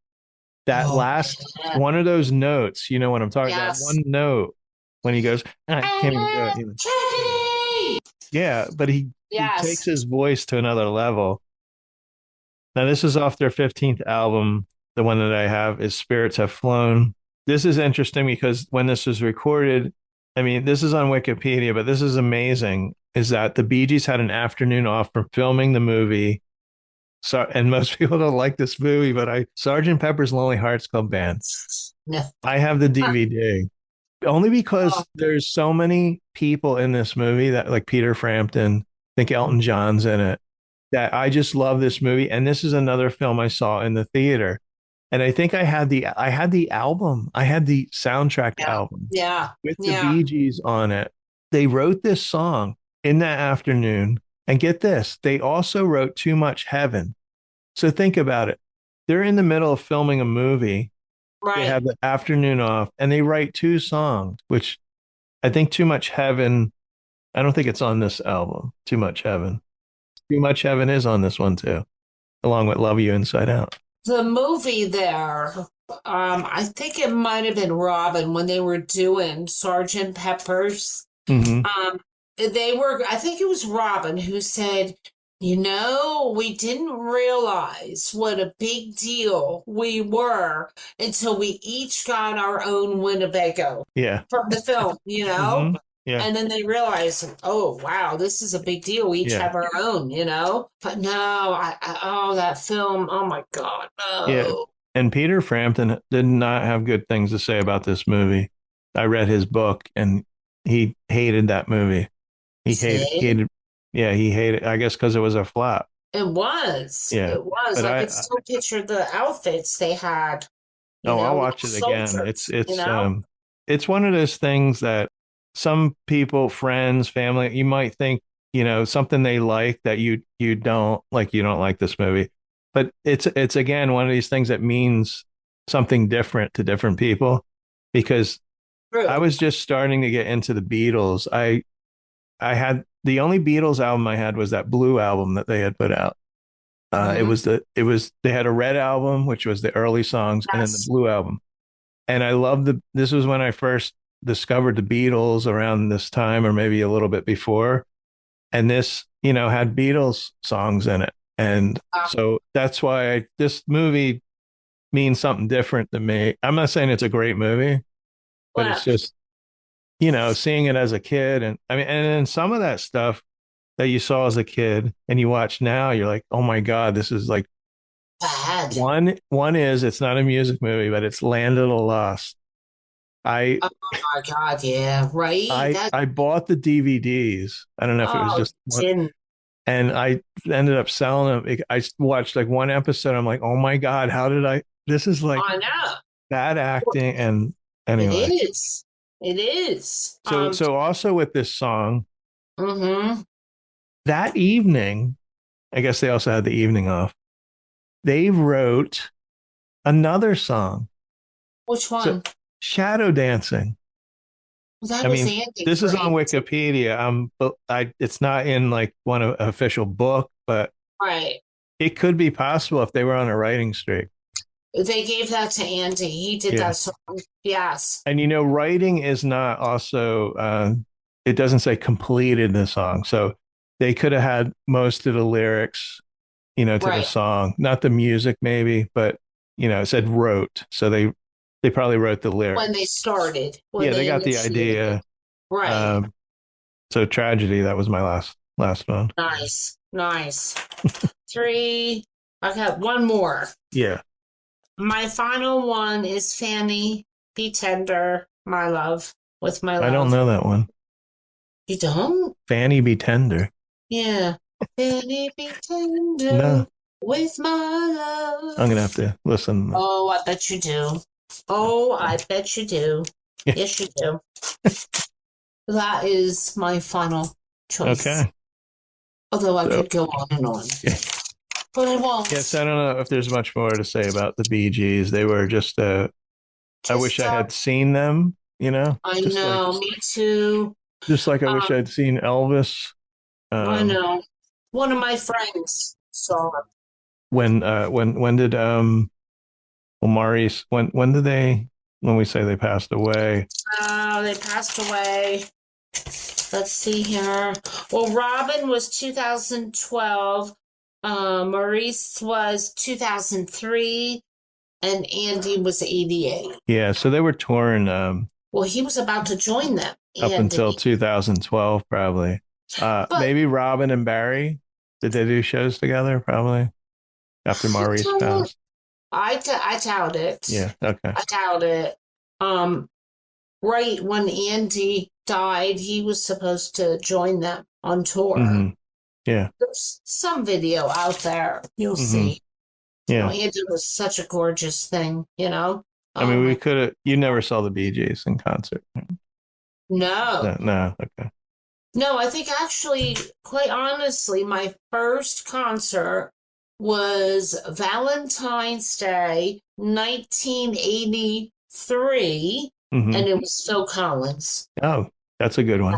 That last one of those notes, you know what I'm talking about? One note when he goes, I can't even do it. Yeah, but he takes his voice to another level. Now, this is off their 15th album. The one that I have is Spirits Have Flown. This is interesting because when this was recorded, I mean, this is on Wikipedia, but this is amazing, is that the Bee Gees had an afternoon off from filming the movie. So, and most people don't like this movie, but Sgt. Pepper's Lonely Hearts Club Band. Yeah. I have the DVD only because there's so many people in this movie that like Peter Frampton, I think Elton John's in it, that I just love this movie. And this is another film I saw in the theater. And I think I had the album. I had the soundtrack album with the Bee Gees on it. They wrote this song in that afternoon. And get this, they also wrote Too Much Heaven. So think about it. They're in the middle of filming a movie. Right. They have the afternoon off and they write 2 songs, which I think Too Much Heaven, I don't think it's on this album, Too Much Heaven. Too Much Heaven is on this one too, along with Love You Inside Out. The movie there, I think it might have been Robin when they were doing Sgt. Pepper's. I think it was Robin who said, we didn't realize what a big deal we were until we each got our own Winnebago from the film, And then they realized, oh, wow, this is a big deal. We each have our own, But no, that film, oh my God, no. Yeah. And Peter Frampton did not have good things to say about this movie. I read his book and he hated that movie. He hated, I guess because it was a flop. It was. Yeah. It was. But I could still picture the outfits they had. I'll watch it again. It's one of those things that some people, friends, family, you might think, something they like that you don't like. You don't like this movie, but it's again one of these things that means something different to different people. Because I was just starting to get into the Beatles. I had the only Beatles album I had was that Blue album that they had put out. They had a Red album, which was the early songs, and then the Blue album. And I loved this was when I first discovered the Beatles around this time, or maybe a little bit before. And this, had Beatles songs in it. And so that's why this movie means something different to me. I'm not saying it's a great movie, but it's just, seeing it as a kid. And I mean, and then some of that stuff that you saw as a kid and you watch now, you're like, oh my God, this is like ahead. One is it's not a music movie, but it's Land of the Lost. I Oh my God, yeah, right? I bought the DVDs. I don't know if it was Oh, just one, didn't. and I ended up selling them. I watched like one episode. I'm like, oh my God, how did I? This is like I know. bad acting. And It anyway, is. It is. so also with this song Mm-hmm. that evening, I guess they also had the evening off. They wrote another song. Which So one? shadow dancing. That I was mean, Andy this is on Free. Wikipedia. But it's not in like one official book, but Right. it could be possible if they were on a writing streak. They gave that to Andy. He did Yeah. that song. Yes. And writing is not also it doesn't say completed the song. So they could have had most of the lyrics, to the Right. song, not the music maybe, but it said wrote. So they probably wrote the When they lyrics. started, when Yeah, they they got the initiated it. idea. Right. Um, so tragedy, that was my last one. Nice. Nice. Three. I got one more. Yeah. My final one is Fanny Be Tender, My Love, with my I don't love. know that one. You don't? Fanny be tender. Yeah. Fanny Be No, Tender, with my I'm love. gonna have to listen. Oh, I bet you do. Oh, I bet you do. Yeah. Yes, you do. That is my final choice. Okay. Although I So, could go on and on. yeah. But I won't. Yes, I don't know if there's much more to say about the Bee Gees. They were just I wish Just, I had seen them, I just like know, me too. I wish Um, I'd seen Elvis. I Um, know. One of my friends saw it. when did well, Maurice, when did when we say they passed away? They passed away. Let's see here. Well, Robin was 2012. Maurice was 2003. And Andy was 88. Yeah, so they were touring Well, he was about to join them, up until Andy. 2012 probably. But Maybe Robin and Barry, did they do shows together probably after I Maurice don't, passed? I doubt it. Yeah, okay. I doubt it. Um, right when Andy died, he was supposed to join them on tour. Hmm. Yeah. There's some video out there. You'll Hmm. see. Yeah. Andy was such a gorgeous thing. I mean, we Um, could have. You never saw the Bee Gees in concert. no. No, no, okay. No, I think actually, quite honestly, my first concert was Valentine's Day, 1983, Hmm. and it was Phil Collins. Oh, that's a good one.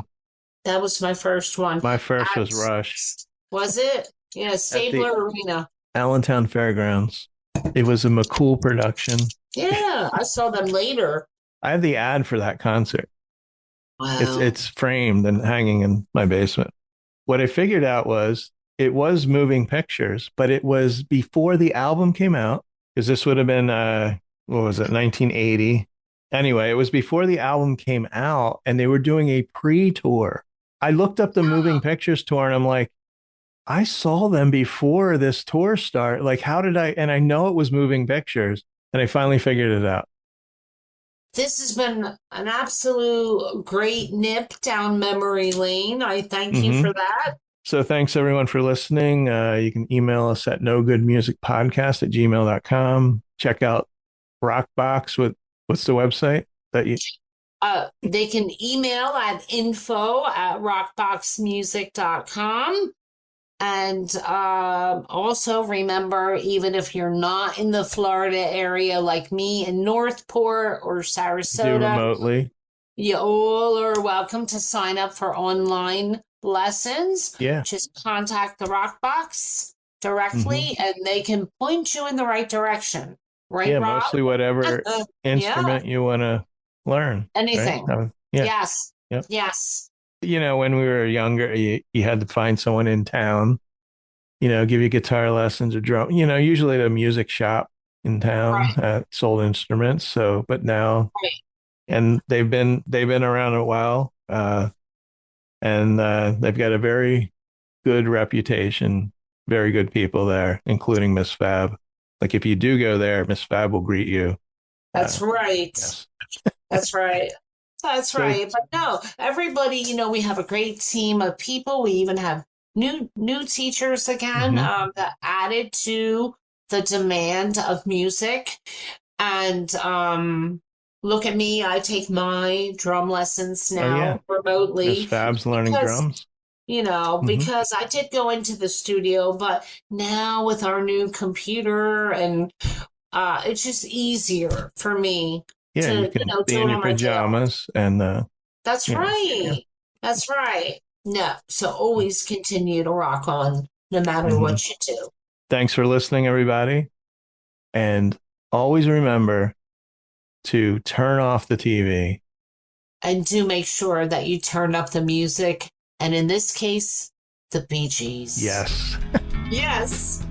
That was my first one. My first was At, Rush was it? Yeah, at the Stabler Arena. Allentown Fairgrounds. It was a McCool production. Yeah, I saw them later. I have the ad for that concert. It's Wow. it's framed and hanging in my basement. What I figured out was it was moving pictures, but it was before the album came out, because this would have been what was it, 1980. Anyway, it was before the album came out and they were doing a pre-tour. I looked up the moving pictures tour and I'm like, I saw them before this tour start. Like, how did I? And I know it was moving pictures, and I finally figured it out. This has been an absolute great nip down memory lane. I thank you Hmm. for that. So thanks everyone for listening. You can email us at nogoodmusicpodcast@gmail.com. Check out Rockbox with what's the website that you They can email at info@rockboxmusic.com. And also remember, even if you're not in the Florida area like me in Northport or do Sarasota, remotely. you all are welcome to sign up for online lessons. Yeah. Just contact the Rockbox directly Hmm. and they can point you in the right direction. Right, Yeah, Rob? mostly whatever Yeah, instrument you want to learn. Right? anything. Yeah. Yes. Yep. Yes. When we were younger, you had to find someone in town, give you guitar lessons or drum, usually at a music shop in town Right. sold instruments. So, but now, Right. and they've been around a while, and they've got a very good reputation, very good people there, including Ms Fab. Like if you do go there, Ms Fab will greet you. That's right. Yes. That's right. That's So- right. But no, everybody, we have a great team of people. We even have new teachers again that added to the demand of music. And look at me, I take my drum lessons now remotely. Ms Fab's learning drums. Because I did go into the studio, but now with our new computer and it's just easier for me. Yeah, you can be in your pajamas and that's right. That's right. No, so always continue to rock on no matter what you do. Thanks for listening, everybody. And always remember to turn off the TV. And do make sure that you turn up the music. And in this case, the Bee Gees. Yes. Yes.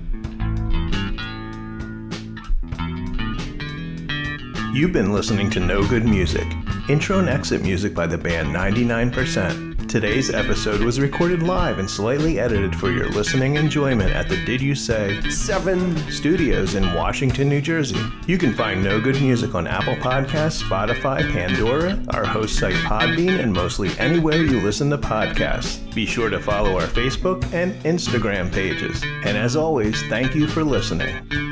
You've been listening to No Good Music, intro and exit music by the band 99%. Today's episode was recorded live and slightly edited for your listening enjoyment at the Did You Say 7 Studios in Washington, New Jersey. You can find No Good Music on Apple Podcasts, Spotify, Pandora, our host site Podbean, and mostly anywhere you listen to podcasts. Be sure to follow our Facebook and Instagram pages. And as always, thank you for listening.